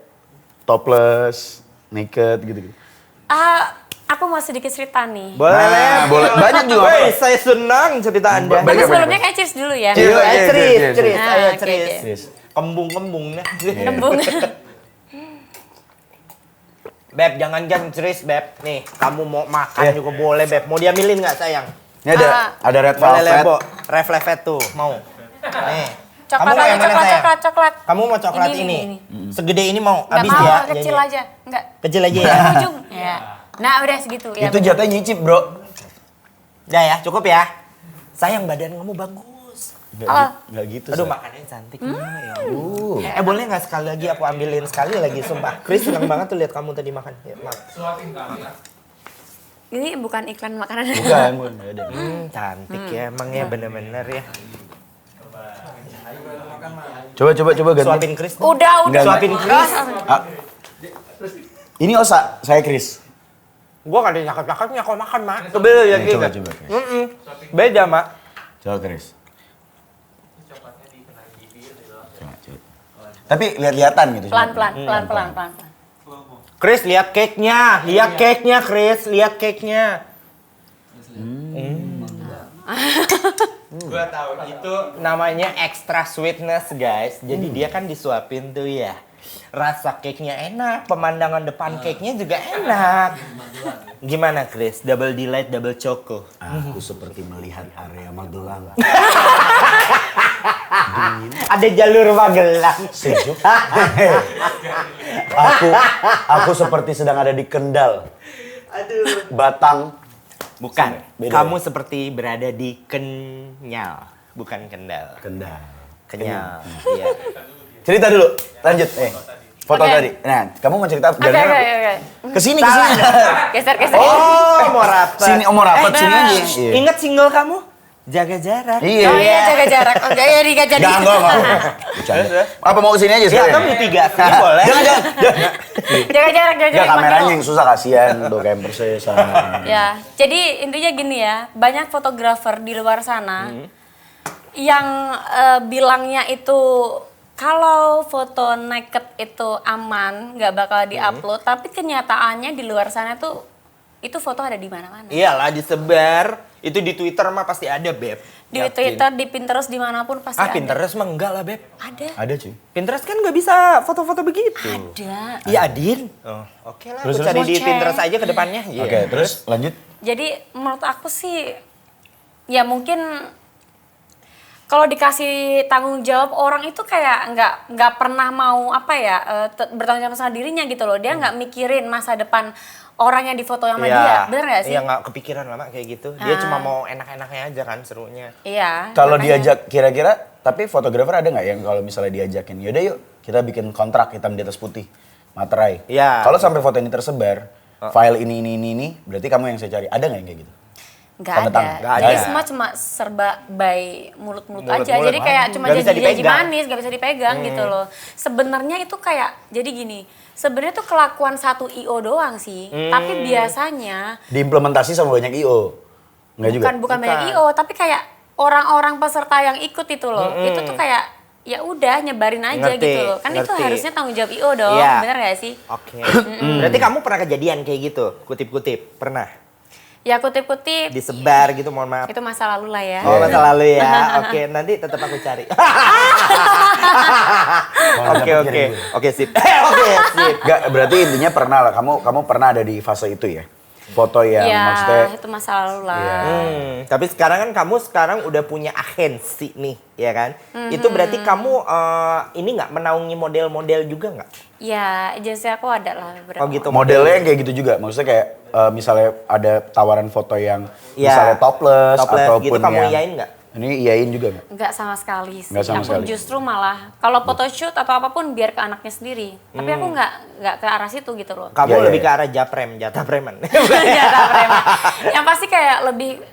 topless naked gitu-gitu. Aku mau sedikit cerita nih. Boleh. Nah, boleh. Banyak juga. Woi, saya senang cerita Anda. Tapi Banyak, sebelumnya banyak. kayak cheers dulu ya. Cheers. Cheers. Ceris, Ah, ayo oke, ceris. oke. Yes. Kembung nih. Tembung. Beb, jangan ceris, Beb. Nih, kamu mau makan juga boleh, Beb. Mau diambilin nggak, sayang? Ini ada red Boleh, velvet. Lebo. Red velvet tuh, mau. Nih. Coklat Kamu mau aja, yang mana, coklat, sayang? coklat. Kamu mau coklat ini? Segede ini mau? Nggak Habis mau, ya? kecil Iya, iya. aja. Enggak. Kecil aja ya? Ujung. Ya. Nah, udah segitu. Ya, Itu jatahnya nyicip, bro. Udah ya, cukup ya. Sayang, badan kamu bagus. Nggak gitu. Aduh, Sa. makannya cantik. Ya. Boleh nggak sekali lagi aku ambilin sekali lagi, sumpah. Chris seneng banget tuh lihat kamu tadi makan. Ya, Ini bukan iklan makanan. Bukan. Ya udah. Cantik ya, emang ya bener-bener ya. Coba ganti. Suapin Chris. Udah. Enggak, Suapin Chris. Ah. Ini Osa, saya Chris. Gua gak ada cakep-cakepnya kalau makan, Mak. Beda ya gitu. Coba Chris. Beda, Mak. Coba Chris. Coba. Tapi lihat-lihatan gitu. Pelan-pelan. Chris, lihat cake-nya. Lihat cake-nya, Chris. Lihat cake-nya. Gua tahu itu namanya extra sweetness, guys. Jadi dia kan disuapin tuh ya. Rasa cake-nya enak, pemandangan depan cake-nya juga enak. Gimana, Chris? Double delight, double choco. Aku seperti melihat area Magelang. Ada jalur Magelang. Sejuk. aku seperti sedang ada di Kendal. Aduh. Batang. Bukan. Beda Kamu seperti berada di Kenyal, bukan Kendal. Kendal. Kenyal. Iya. Cerita dulu, lanjut. Foto Oke. tadi. Nah, kamu mau cerita Oke. Kesini. Geser. Oh, mau rapat. Sini, mau rapat, sini aja. Iya. Ingat single kamu? Jaga jarak. Iya. Oh iya, jaga jarak. Oke, ya digaji. Enggak. Bercanda. Apa mau kesini aja Ya, sekarang? atau mitigasi boleh. Jangan. Jaga jarak. Enggak, kameranya yang susah, kasihan. Tuh, campersnya sama. Ya, jadi intinya gini ya, banyak fotografer di luar sana yang bilangnya itu kalau foto naked itu aman, nggak bakal diupload, tapi kenyataannya di luar sana tuh itu foto ada di mana-mana. Iyalah disebar. Itu di Twitter mah pasti ada, Beb. Di Yakin. Twitter, di Pinterest, dimanapun pasti ada. Pinterest mah enggak lah, Beb. Ada, cuy. Pinterest kan nggak bisa foto-foto begitu. Ada. Iya, Adin. Oh, oke lah. Terus, Aku cari terus. di Goceng. Pinterest aja ke depannya. Iya. Oke, terus lanjut. Jadi menurut aku sih, ya mungkin kalau dikasih tanggung jawab orang itu kayak nggak pernah mau apa ya bertanggung jawab sama dirinya gitu loh. Dia nggak mikirin masa depan orang yang difoto sama dia, bener nggak sih? Iya, nggak kepikiran lama kayak gitu. Dia cuma mau enak-enaknya aja kan serunya. Iya. Kalau makanya. diajak kira-kira, tapi fotografer ada nggak yang kalau misalnya diajakin, yaudah yuk kita bikin kontrak hitam di atas putih, materai. Iya. Kalau sampai foto ini tersebar, file ini, berarti kamu yang saya cari. Ada nggak yang kayak gitu? Nggak Tanda ada. tangan. Nggak Jadi ada. semua cuma serba by mulut-mulut aja. Mulut-mulut. Jadi kayak cuma Nggak bisa janji-janji dipegang. manis, nggak bisa dipegang gitu loh. Sebenarnya itu kayak jadi gini. Sebenarnya tuh kelakuan satu IO doang sih. Tapi biasanya Diimplementasi sama banyak IO. Enggak juga? bukan banyak IO, tapi kayak orang-orang peserta yang ikut itu loh. Itu tuh kayak ya udah nyebarin aja Ngerti, gitu loh. Kan itu ngerti. harusnya tanggung jawab IO dong. Iya. Bener gak sih? Oke. Berarti kamu pernah kejadian kayak gitu? Kutip-kutip? Pernah? Ya kutip-kutip. Disebar gitu, mohon maaf. Itu masa lalu lah ya. Oh, masa lalu ya. Oke, nanti tetap aku cari. Oke, sip. Oke, sip. Enggak, berarti intinya pernah lah. Kamu pernah ada di fase itu ya? Foto yang Ya, maksudnya... itu masa lalu lah. Iya. Tapi sekarang kan kamu udah punya agensi nih, ya kan? Itu berarti kamu ini nggak menaungi model-model juga nggak? Ya, agensi aku ada lah beberapa. Oh gitu. Modelnya yang kayak gitu juga? Maksudnya kayak misalnya ada tawaran foto yang Ya, misalnya topless ataupun gitu kamu yang... iyain nggak? Ini iyain juga nggak? Enggak sama sekali sih. Nggak sama Aku sekali. justru malah kalau photoshoot atau apapun biar ke anaknya sendiri. Tapi aku nggak ke arah situ gitu loh. Kamu Iya, iya, lebih iya. ke arah japrem, jatah preman. Jatah preman. Yang pasti kayak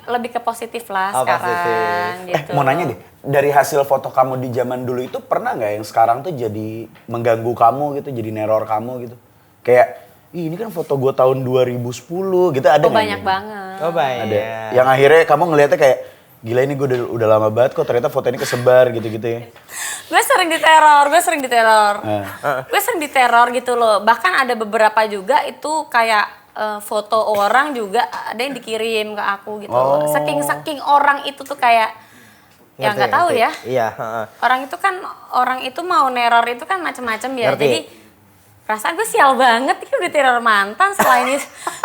lebih ke positif lah Oh, sekarang positif. gitu. Mau nanya deh, dari hasil foto kamu di zaman dulu itu pernah nggak yang sekarang tuh jadi mengganggu kamu gitu, jadi neror kamu gitu? Kayak, ih ini kan foto gue tahun 2010 gitu, ada Oh, nggak banyak yang- banget. Oh baik. Ada. Yang akhirnya kamu ngelihatnya kayak, gila ini gue udah lama banget kok ternyata foto ini kesebar gitu-gitu ya. gue sering diteror. Gue sering diteror gitu loh. Bahkan ada beberapa juga itu kayak foto orang juga ada yang dikirim ke aku gitu loh. Saking orang itu tuh kayak ya nggak tahu ya. Iya. Orang itu mau neror itu kan macam-macam ya. Ngerti. Jadi perasaan gue sial banget itu diteror mantan selain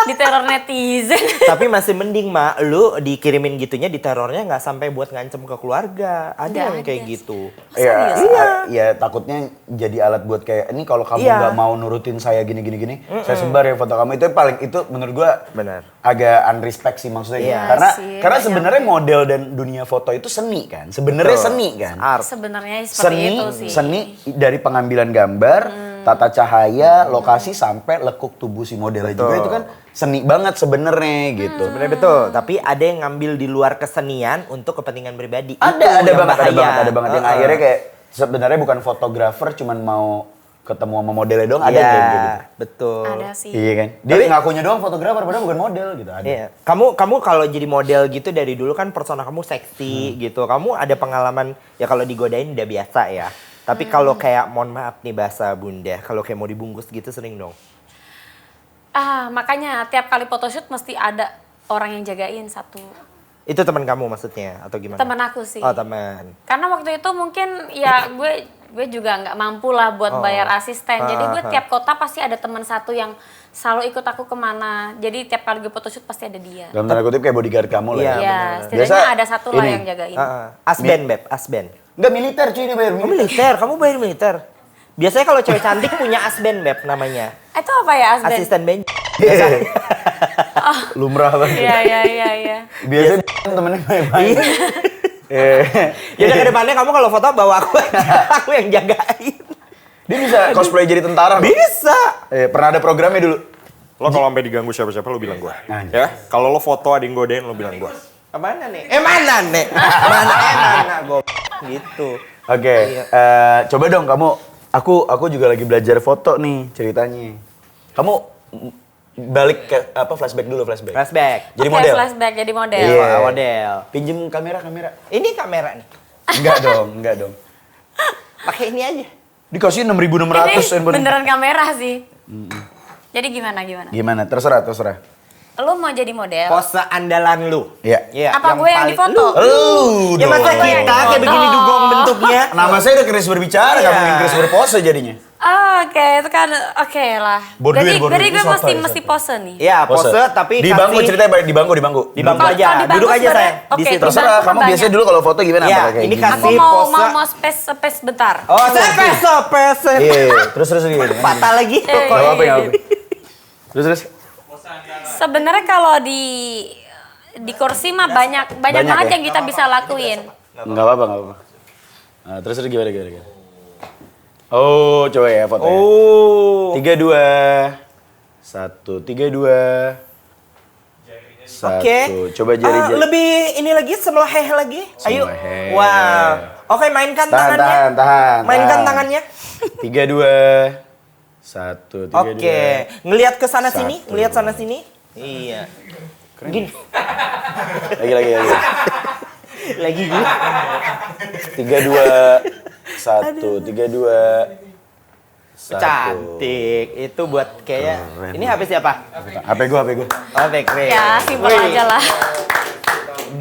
diteror netizen. Tapi masih mending Mak, lu dikirimin gitunya diterornya nggak sampai buat ngancem ke keluarga. Ada Nggak yang kayak ada. gitu. Iya, takutnya jadi alat buat kayak ini kalau kamu nggak mau nurutin saya gini, saya sebar ya foto kamu itu menurut gua Benar. agak unrespect sih maksudnya. Iya Karena sebenarnya model dan dunia foto itu seni kan, sebenarnya seni kan. Art. Sebenarnya seperti itu sih. Seni dari pengambilan gambar, tata cahaya, lokasi sampai lekuk tubuh si modelnya juga itu kan seni banget sebenarnya gitu. Sebenarnya betul, tapi ada yang ngambil di luar kesenian untuk kepentingan pribadi. Ada yang banget bahaya. yang akhirnya kayak sebenarnya bukan fotografer cuman mau ketemu sama modelnya doang, ada Iya, yang kayak gitu. betul. Ada sih. Iya kan? Dia ngakunya doang fotografer padahal bukan model gitu. Ada. Iya. Kamu kalau jadi model gitu dari dulu kan persona kamu seksi gitu. Kamu ada pengalaman ya kalau digodain udah biasa ya. Tapi kalau kayak mohon maaf nih bahasa Bunda, kalau kayak mau dibungkus gitu sering dong. Makanya tiap kali photoshoot mesti ada orang yang jagain satu. Itu teman kamu maksudnya atau gimana? Teman aku sih. Oh, teman. Karena waktu itu mungkin ya gue juga nggak mampu lah buat bayar asisten. Jadi gue tiap kota pasti ada teman satu yang selalu ikut aku kemana. Jadi tiap kali gue photoshoot pasti ada dia. Dalam tanda kutip kayak bodyguard kamu lah Iya, ya. Ya, setidaknya Biasa ada satu lah ini. yang jagain. Asben, Beb, asben. Enggak militer cuy ini bayar Oh, militer, kamu bayar militer. Biasanya kalau cewek cantik punya asben, Beb namanya. Itu apa ya Asben? Asisten bench. Lumrah banget. Iya. Biasanya temennya main-main. Jadi ke depannya kamu kalau foto bawa aku, aku yang jagain. Dia bisa cosplay jadi tentara. Bisa. Pernah ada programnya dulu. Lo kalau sampai diganggu siapa-siapa lo bilang gua. Nah. Ya, kalau lo foto ada yang godain lo bilang gua. Mana nih? Mana gue gitu. Oke, coba dong kamu. Aku juga lagi belajar foto nih ceritanya. Kamu balik ke flashback dulu flashback. Flashback. Jadi Oke, model. flashback jadi model. Iya. Model. Pinjem kamera. Ini kamera nih. Enggak dong. Pakai ini aja. Dikasih 6.600 Ini handphone. beneran kamera sih. Jadi gimana? Gimana? Terserah. Lu mau jadi model? Pose andalan lu. Iya. Iya. Apa gue yang paling- difoto? Lu Ya masa dong. kita kayak begini dugong bentuknya. Nama saya udah Chris berbicara, Iya. kamu yang Chris berpose jadinya. Oke, itu kan oke lah. Bordir, Jadi gue soto mesti pose nih. Iya, pose tapi di bangku ceritanya di bangku. Di bangku Kalau aja. di bangku Duduk aja sebenarnya- sayang. Di oke, situ. di Terserah, bangku kamu banyak. biasanya dulu kalau foto gimana? Iya, Apa kayak ini gini? kan- Aku Kasih mau pose. space bentar. Oh, sepes. Iya, terus gini. Patah lagi. Gak apa-apa. Terus. Sebenarnya kalau di kursi mah banyak Banyak banget ya? yang kita bisa lakuin. Enggak apa-apa. Nah, terus gimana? Oh, coba ya foto. Oh. 3, 2. 1, 3, 2. Oke. Coba jari-jari. Lebih ini lagi semleheh lagi. Ayo. Semleheh. Wow. Oke, mainkan tangannya. Tahan. Mainkan tangannya. 3, 2. 1, 3, 2. Oke. Ngelihat ke sana sini, Satu. ngelihat sana sini. Iya. Gini. Lagi. Lagi gini. 3, 2. 1, 3, 2. 1. Cantik. Itu buat kayak ini HP siapa? HP gua. Oh, Bakery. Ya, simpel Wih. aja lah.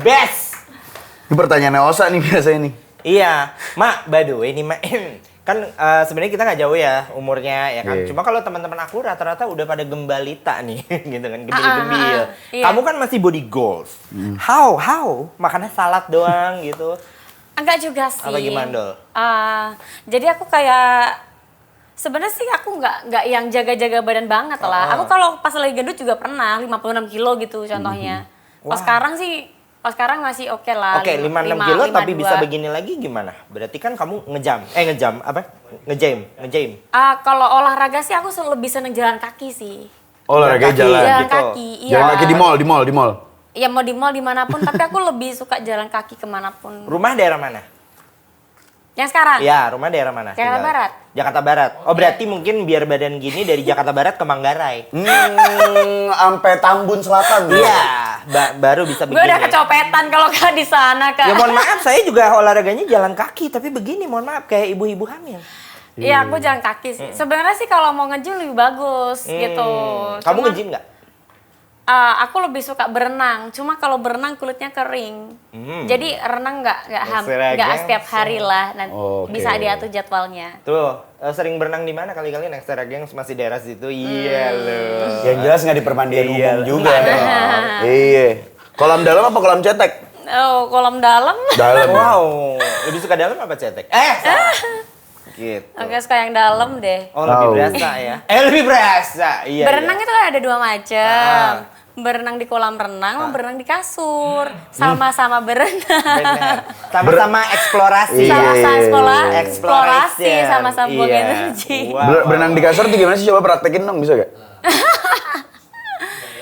Best. Ini pertanyaannya Osa nih biasanya nih. Iya, Mak, by the way ini Mak, kan sebenarnya kita nggak jauh ya umurnya ya kan. Iya. Cuma kalau teman-teman aku rata-rata udah pada gembalita nih, gitu kan, gembil-gembil. Iya. Kamu kan masih body goals. How? Makannya salad doang gitu. Enggak juga sih. Apa gimana, Dol? Jadi aku kayak sebenarnya sih aku nggak yang jaga-jaga badan banget lah. Aku kalau pas lagi gendut juga pernah 56 kilo gitu contohnya. Pas sekarang masih oke lah. Oke, 56 kilo tapi bisa begini lagi gimana? Berarti kan kamu ngejam apa? Ngejam. Kalau olahraga sih aku lebih seneng jalan kaki sih. Olahraga Jalan jalan. Jalan gitu. kaki, iya. Jalan kaki di mall. Ya mau di mall dimanapun, tapi aku lebih suka jalan kaki kemanapun. Rumah daerah mana? Yang sekarang? Ya, rumah daerah mana? Jakarta tinggal? Barat. Jakarta Barat. Oh, berarti mungkin biar badan gini dari Jakarta Barat ke Manggarai. Sampai Tambun Selatan. Iya, baru bisa Gue begini. udah kecopetan kalau Kak di sana, Kak. Ya mohon maaf, saya juga olahraganya jalan kaki, tapi begini mohon maaf kayak ibu-ibu hamil. Iya, aku jalan kaki sih. Sebenarnya sih kalau mau nge-gym lebih bagus gitu. Kamu Cuma, nge-gym nggak? Aku lebih suka berenang. Cuma kalau berenang kulitnya kering. Jadi renang nggak setiap hari lah. Dan Oke. bisa diatur jadwalnya. Tuh, sering berenang di mana kali-kali Nextera Gengs masih daerah situ. Iya loh. Yang jelas nggak di permandian Iya. umum juga. Iya. Kolam dalam apa kolam cetek? Oh, kolam dalam. Dalam. Wow, lebih suka dalam apa cetek? Salah. Gitu. Oke, suka yang dalam deh. Oh, lebih Tahu. berasa ya? Lebih berasa. Iya. Berenang iya. itu kan ada dua macam. Berenang di kolam renang, sama berenang di kasur. Sama-sama berenang. Benar. Sama-sama eksplorasi. Sama-sama Iya. eksplorasi, sama-sama buang Iya. energi. Wow, Berenang di kasur tuh gimana sih? Coba praktekin dong, bisa gak?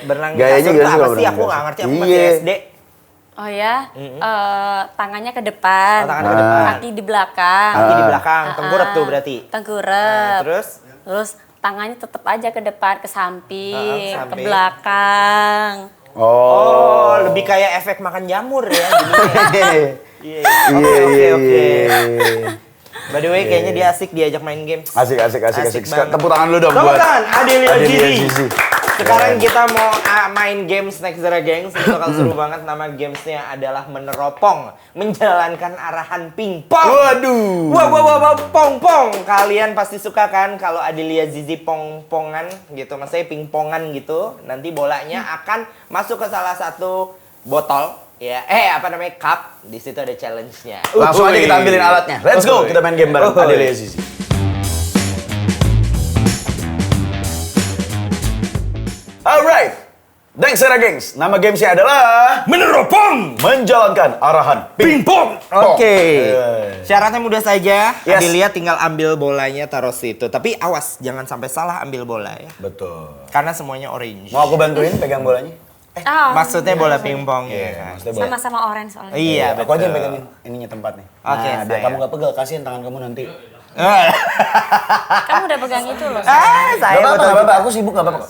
Berenang di Gayanya kasur gimana tuh sih apa kalau sih? berenang Aku di nggak kasur? ngerti, aku masih Iya. SD. Oh ya, tangannya ke depan, Oh, tangan ke depan. kaki di belakang. Kaki di belakang, tengkurap tuh berarti. Tengkurap. Terus? Tangannya tetap aja ke depan, ke samping, ke samping. belakang. Oh, lebih kayak efek makan jamur ya. Iya. Iya, Oke. By the way, kayaknya dia asik diajak main games. Asik. banget. Tepuk tangan lu dong Tepuk buat tangan, Adelia Zizi. Zizi. Sekarang kita mau main games Nextera Gengs. Ini bakal seru banget. Nama gamesnya adalah meneropong. Menjalankan arahan pingpong. Waduh. Wow, pong. Kalian pasti suka kan kalau Adelia Zizi pong-pongan gitu. Maksudnya pingpongan gitu. Nanti bolanya akan masuk ke salah satu botol. Ya, cup. Di situ ada challenge-nya. Langsung aja kita ambilin alatnya. Let's go, kita main game bareng Adelia Zizi. Alright, Nextera Gengs. Nama gamesnya adalah Meneropong. menjalankan arahan pingpong. Oke. Iya. Syaratnya mudah saja. Yes. Adelia tinggal ambil bolanya taruh situ. Tapi awas, jangan sampai salah ambil bola ya. Betul. Karena semuanya orange. Mau aku bantuin pegang bolanya? Maksudnya bola pingpong ya. kan? Maksudnya bola. Sama-sama orange soalnya. Iya, Aku aja yang betul. pegangin ininya tempatnya. Oke, Nah, biar saya. kamu gak pegel, kasihin tangan kamu nanti. Kamu udah pegang itu loh. Saya Gak apa-apa, betul. gak apa-apa. Aku sibuk gak apa-apa.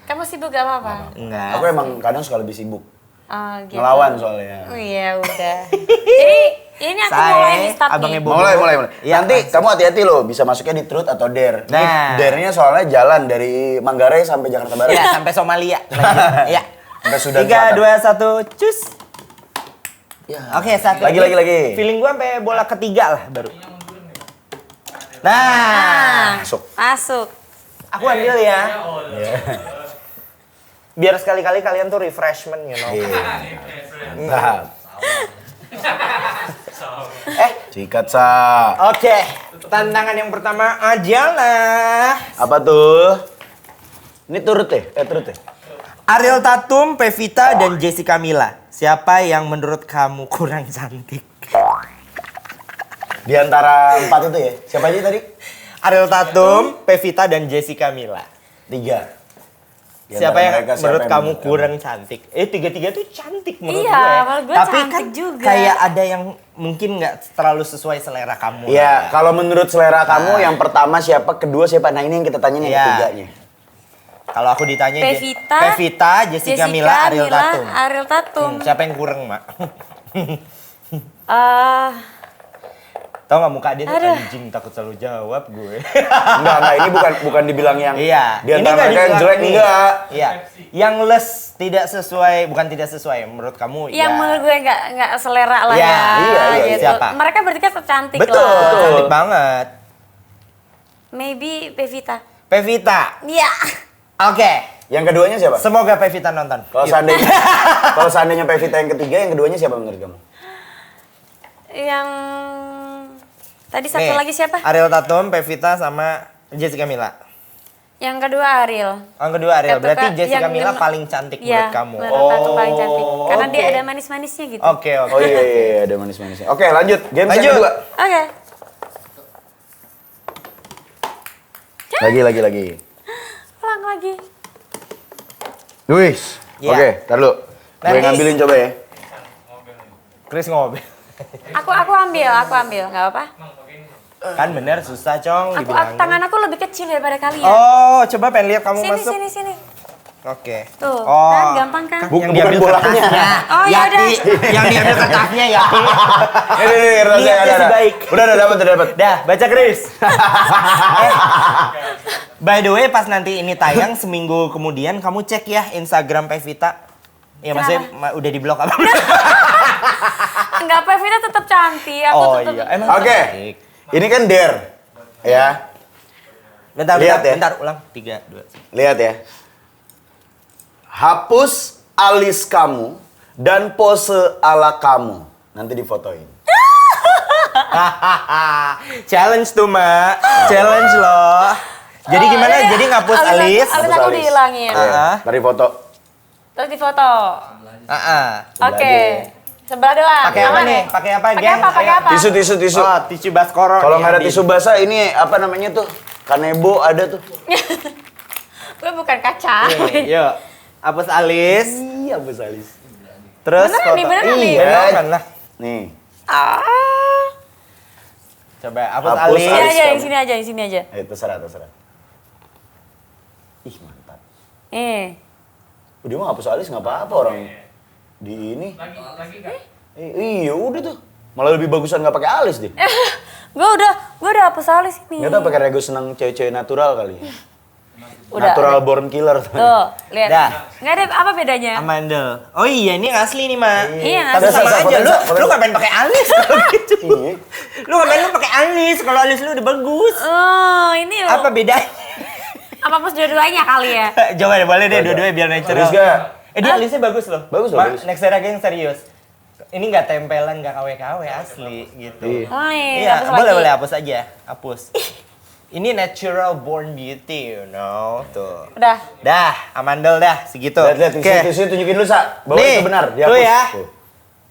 Kamu sibuk gak apa-apa? Enggak. Aku emang kadang suka lebih sibuk. Oh, gitu. Ngelawan soalnya. Oh iya udah. Jadi ini aku mulai di start abangnya nih. Bobo. Mulai. Iya, Nanti kamu hati-hati loh, bisa masuknya di truth atau dare. Nah. Dare-nya soalnya jalan dari Manggarai sampai Jakarta Barat. Ya, sampai Somalia. Lanjut. Ya. Sampai Sudan 3, Selatan. 2, 1, cus. Ya. Oke, satu Lagi. Feeling gua sampai bola ketiga lah baru. Nah, Masuk. aku ambil ya. Biar sekali-kali kalian tuh refreshment, you know. Mantap. Sikat sa. Oke, tantangan yang pertama adalah Apa tuh? Ini turut ya? Turut ya? Ariel Tatum, Pevita, dan Jessica Mila. Siapa yang menurut kamu kurang cantik? Di antara 4 itu ya? Siapa aja tadi? Ariel Tatum, Pevita, dan Jessica Mila. 3. Di Siapa antara yang mereka, siapa menurut yang kamu menurut kurang cantik? Tiga-tiga tuh cantik menurut Iya, gue. menurut gue Tapi cantik kan juga. kayak ada yang mungkin nggak terlalu sesuai selera kamu. Iya, kalau menurut selera kamu yang pertama siapa, kedua siapa? Nah ini yang kita tanya nih yang Iya. ketiganya. Kalau aku ditanya Pevita, Jessica Mila, Ariel Tatum. Ariel Tatum. Siapa yang kurang, Mak? Tahu nggak muka dia tuh Aduh. anjing takut selalu jawab gue. Enggak, ini bukan dibilang yang Iya. di antara nggak mereka yang dibilang jelek nih. enggak. Iya. Yang les tidak sesuai, bukan tidak sesuai menurut kamu Yang ya. menurut gue nggak selera lah Iya, ya. iya, gitu. siapa? Mereka bertiga cantik Betul, lah. cantik banget. Maybe Pevita. Pevita. Iya. Oke. Yang keduanya siapa? Semoga Pevita nonton. Kalau Yuk. seandainya kalau seandainya Pevita yang ketiga, yang keduanya siapa menurut kamu? Yang tadi satu Nih, lagi siapa? Ariel Tatum, Pevita, sama Jessica Mila. Yang kedua Ariel. Yang kedua Ariel, Ketuka- berarti Jessica yang Mila gen- paling cantik Iya, menurut kamu. menurut aku paling cantik. Karena dia oke. ada manis-manisnya gitu. Oke. Oh iya, ada manis-manisnya. Oke, lanjut. Game yang Lanjut. kedua. Oke. Lagi. Ulang lagi. Luis. Iya. Oke, tar dulu. Gue Nanti- ngambilin coba ya. Chris ngobel. Aku ambil, nggak apa-apa. Kan bener susah, Cong, dibilangin. Tangan aku lebih kecil daripada kalian. Oh, coba pengen lihat kamu sini, masuk. sini. Oke. Tuh, Oh. kan gampang kan? Yang Bukan diambil bolanya. kertasnya. Oh, ya udah. Yang diambil kertasnya ya. Ini kertasnya Niatnya ada. sih baik. Udah dapat. Dah, baca Chris. By the way, pas nanti ini tayang seminggu kemudian kamu cek ya Instagram Pevita. Ya maksudnya udah di blok apa? Enggak, Pevita tetap cantik. Aku Oh tetap. iya, emang Oke. cantik. Ini kan dare. Ya. Bentar, Lihat ya. bentar, ulang. 3, 2, 1. Lihat ya. Hapus alis kamu dan pose ala kamu. Nanti difotoin. Challenge tuh, Mak. Challenge loh. Jadi gimana? iya. Jadi ngapus alis. Alis Hapus aku alis. dihilangin. Ah. Mari foto. Terus difoto. Oke. Sebelah doang. Pakai apa Aman nih? ya? Pakai apa, Pakai geng? apa? Pakai Ayo. apa? Tisu. Oh, tisu baskoro. Kalau nih, nggak ada Adin. tisu basah ini apa namanya tuh? Kanebo ada tuh. Gue bukan kaca. Nih, yuk. Hapus alis. Iya, hapus alis. Terus Beneran nih, beneran nih. Iya, beneran lah. Nih. Ah. Coba hapus Hapus alis. Sini alis. aja, yang kamu. sini aja, yang sini aja. Terserah. Ih, mantap. Eh. Dia mah hapus alis nggak apa-apa orang di ini. Iya udah tuh. Malah lebih bagusan nggak pakai alis deh. Gue udah hapus alis ini. Nggak tahu pakai Rego senang cewek-cewek natural kali. Udah, Natural born killer. Tuh, lihat. Dah. Nggak ada apa bedanya? Amandel. Oh iya, ini asli nih, Ma. Iya, Tapi asli. sama Foto, aja. foto, foto. Lu ngapain pakai alis kalau gitu? Iya. Lu ngapain pakai alis kalau alis lu udah bagus? Oh, ini loh. Apa bedanya? Apa pas dua-duanya kali ya? Coba deh, boleh deh dua-duanya biar natural. Bagus gak? Dia alisnya bagus loh. Bagus loh, Ma, bagus. next era yang serius. Ini nggak tempelan, nggak KW-KW asli gitu. Iya. Oh, Iya, hapus boleh lagi. boleh hapus aja, hapus. Ini natural born beauty, you know. Tuh. Udah. Dah, Amandel dah, segitu. Lihat, tisu tunjukin dulu, Sa. Bahwa Nih, itu benar. tuh Dihapus. ya. Tuh.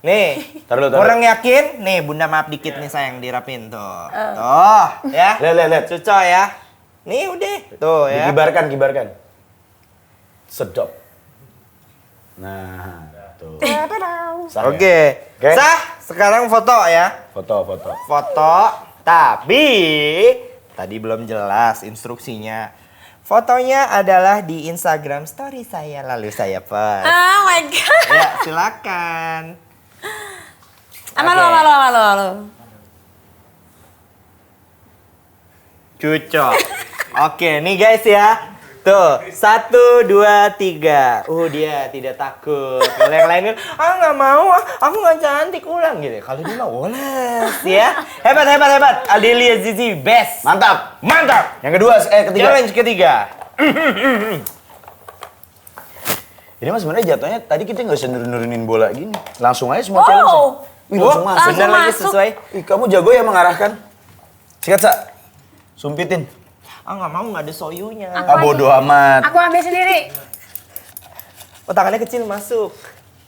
Nih, Taruh. kurang yakin? Nih, Bunda maaf dikit nih sayang, dirapin tuh. Tuh, ya. Lihat. Cucok ya. Nih udah, tuh ya. Digibarkan. Sedap. Nah, tuh. Sah ya? Oke. Oke. Sah, sekarang foto ya. Foto. Foto, tapi tadi belum jelas instruksinya. Fotonya adalah di Instagram story saya, lalu saya post. Oh my god. Ya, silakan. Malu. Cocok. Oke, nih guys ya. Tuh, 1, 2, 3. Dia tidak takut. Kalau yang lain kan, nggak mau, aku nggak cantik, ulang gitu. Kalau dia mah woles ya. Hebat. Adelia Zizi, best. Mantap. Mantap. Yang kedua, ketiga. Challenge ketiga. Ini mah sebenarnya jatuhnya tadi kita nggak usah nurunin bola gini. Langsung aja semua challenge. Wow. Wih, langsung masuk. Langsung Bener lagi masuk. sesuai. Ih, kamu jago ya mengarahkan. Sikat, Sa. Sumpitin. Nggak mau, nggak ada soyunya. Bodo amat. Aku ambil sendiri. Oh, tangannya kecil masuk.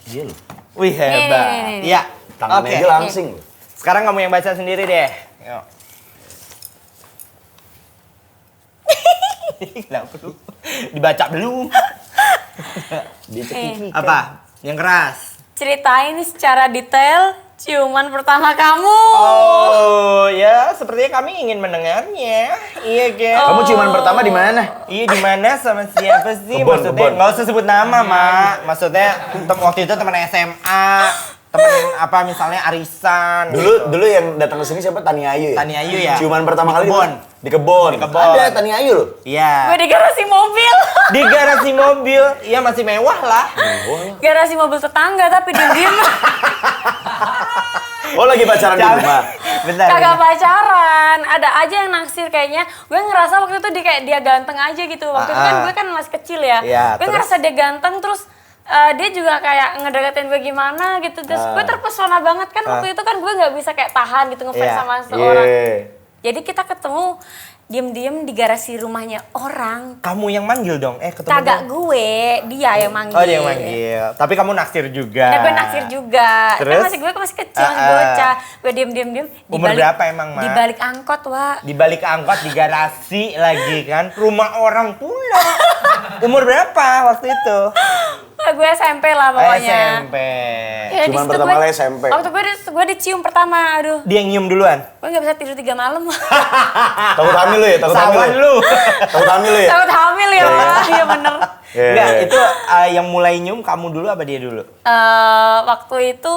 Iya loh. Wih, hebat. Nih. Iya. Tangannya Oke. aja langsing loh. Sekarang kamu yang baca sendiri deh. Yuk. Kenapa lu? Dibaca belum? Dicekik. Apa? Yang keras. Ceritain secara detail ciuman pertama kamu. Oh, ya sepertinya kami ingin mendengarnya. Iya, Gen. Kamu ciuman pertama di mana? Iya, di mana sama siapa sih? Kebon, Maksudnya kebon. nggak usah sebut nama, Mak. Maksudnya waktu itu teman SMA, teman apa misalnya arisan. Dulu yang datang ke sini siapa? Tani Ayu ya? Tani Ayu ya? Ciuman pertama Di kali kebon. Di kebon. Di kebon. Ada Tani Ayu loh. Iya. Gue di garasi mobil. Di garasi mobil, iya masih mewah lah. Garasi mobil tetangga tapi diem-diem. Oh, lagi pacaran di rumah. Bentar. Kagak pacaran. Ada aja yang naksir kayaknya. Gue ngerasa waktu itu dia ganteng aja gitu. Waktu itu kan gue kan masih kecil ya. Iya, Gue terus? ngerasa dia ganteng terus dia juga kayak ngedeketin gue gimana gitu. Terus gue terpesona banget kan waktu itu kan gue nggak bisa kayak tahan gitu ngefans Iya. sama seorang. Iya. Jadi kita ketemu diem-diem di garasi rumahnya orang. Kamu yang manggil dong. Ketemu Kagak dong. gue, dia yang manggil. Oh, dia yang manggil. Tapi kamu naksir juga. Nah, gue naksir juga. Terus? Kan gue masih kecil, masih bocah. Gue diem. Umur berapa emang, Ma? Di balik angkot, Wak. Di balik angkot, di garasi lagi kan. Rumah orang pula. Umur berapa waktu itu? Gue SMP lah pokoknya. SMP. Ya, di Cuman situ pertama kali SMP. Waktu gue dicium pertama, aduh. Dia yang nyium duluan. Gue gak bisa tidur 3 malam. Takut hamil lu ya? Takut hamil Sawan lu? lu. Takut hamil lu ya? Takut hamil ya, Pak. Iya bener. Enggak, itu yang mulai nyium kamu dulu apa dia dulu? Waktu itu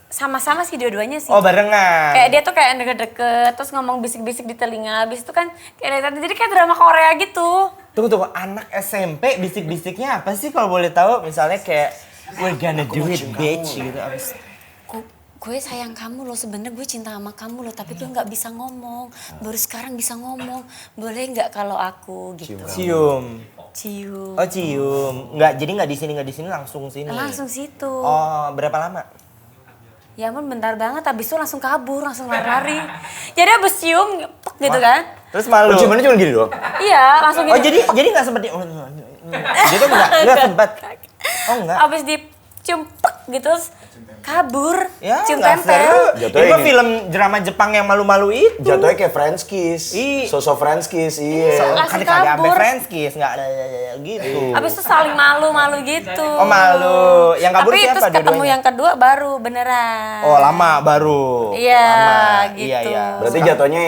sama-sama sih dua-duanya sih. Oh, barengan. Kayak dia tuh kayak deket-deket, terus ngomong bisik-bisik di telinga. Habis itu kan kayak jadi kayak drama Korea gitu. Tunggu, anak SMP bisik-bisiknya apa sih kalau boleh tahu? Misalnya kayak, we're gonna do it, bitch, gitu. Abis. Gue sayang kamu loh, sebenarnya gue cinta sama kamu loh, tapi gue nggak bisa ngomong. Baru sekarang bisa ngomong. Boleh nggak kalau aku gitu? Cium. Cium. Oh, cium. Nggak, jadi nggak di sini langsung sini. Langsung situ. Oh, berapa lama? Ya ampun bentar banget, habis itu langsung kabur, langsung lari. Jadi abis cium, pek gitu kan. Terus malu. Ciumannya cuma gini doang? Iya, langsung Oh, gitu. jadi nggak sempet gitu nggak sempet. Oh, nggak. Abis dicium, pek gitu, terus kabur, Ya, cium nggak tempel. seru. Jatuhnya Itu ini. film drama Jepang yang malu-malu itu. Jatuhnya kayak French kiss. Sosok French kiss, iya. Langsung Kan kagak sampai kabur. friends kiss, nggak ada gitu. Abis itu saling malu-malu gitu. Oh, malu. Yang kabur Tapi siapa terus ketemu dua-duanya? yang kedua baru beneran. Oh, lama baru. Iya, Lama. gitu. Iya. Berarti jatuhnya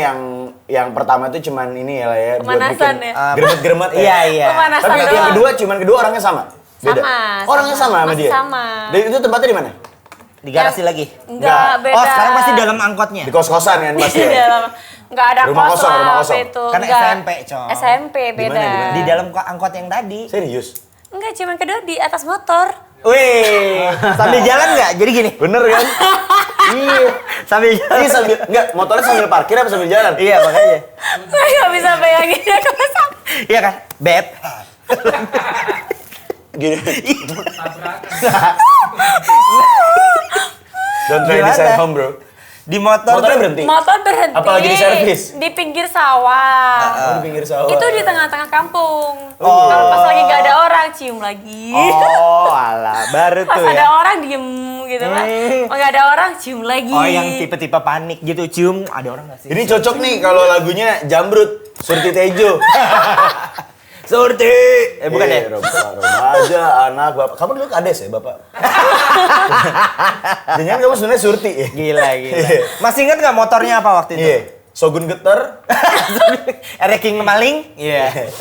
yang pertama itu cuman ini ya lah ya. buat Pemanasan bikin ya? Gremet-gremet ya. Iya. Pemanasan Tapi yang doang. kedua cuman kedua orangnya sama? Beda? Sama, Orangnya sama sama masih dia? sama. Dan itu tempatnya di mana? Di garasi lagi. Enggak, beda. Oh, sekarang pasti dalam angkotnya. Di kos-kosan kan pasti Di ya? dalam. Enggak ada Rumah kos kosong, lah rumah apa kosong. itu. Kan Enggak. SMP, Cong. SMP beda. Dimana? Di dalam angkot yang tadi. Serius? Enggak, cuma kedua di atas motor. Wih, sambil jalan nggak? Jadi gini. Bener kan? Iya. Sambil jalan. Ini sambil, enggak, motornya sambil parkir apa sambil jalan? Iya, makanya. Gue gak bisa bayangin ya kalau sampai. Iya kan? Beb. Gini. Don't try this Gimana? at home, bro. Di motor. Motornya berhenti? Motor berhenti. Apalagi di servis? Di pinggir sawah. Oh, di pinggir sawah. Itu di tengah-tengah kampung. Oh. Kalau pas lagi gak ada orang, cium lagi. Oh, alah, baru Pas tuh ada ya. orang diem gitu kan. Kalau gak ada orang, cium lagi. Oh, yang tipe-tipe panik gitu, cium. Ada orang nggak sih? Ini cocok nih kalau lagunya Jambrut, Surti Tejo. Surti. Bukan ya? Remaja, anak, bapak. Kamu dulu kades ya, bapak? Jangan kamu sebenarnya Surti ya? Gila. Masih ingat nggak motornya apa waktu itu? Iya. Shogun Getter. Ranking maling? Iya.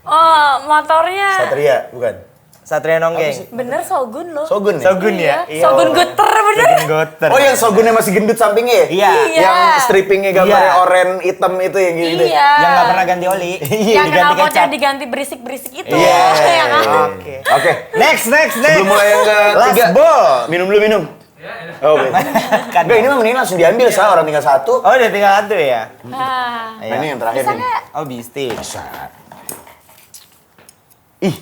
Oh, motornya Satria, bukan? Satria Nonggeng. bener Shogun loh. Shogun ya? Shogun ya? Iya. Shogun Getter bener. Shogun Goter. Oh, yang Shogunnya masih gendut sampingnya ya? Iya. Iya. Yang strippingnya gambarnya Iya. oranye hitam itu yang gitu. Iya. Yang nggak pernah ganti oli. Yang Diganti knalpotnya kecap. diganti berisik-berisik itu. Iya. Ya kan? Oke. Oke. Next. Sebelum mulai yang Last ketiga. ball. Minum dulu, minum. Oh, oke. Kan. Enggak, ini mah mending langsung diambil, Sa. Orang tinggal satu. Oh, udah tinggal satu ya? Ah. Nah, ini yang terakhir Bisa nih. nggak? Oh, bistik. Ih.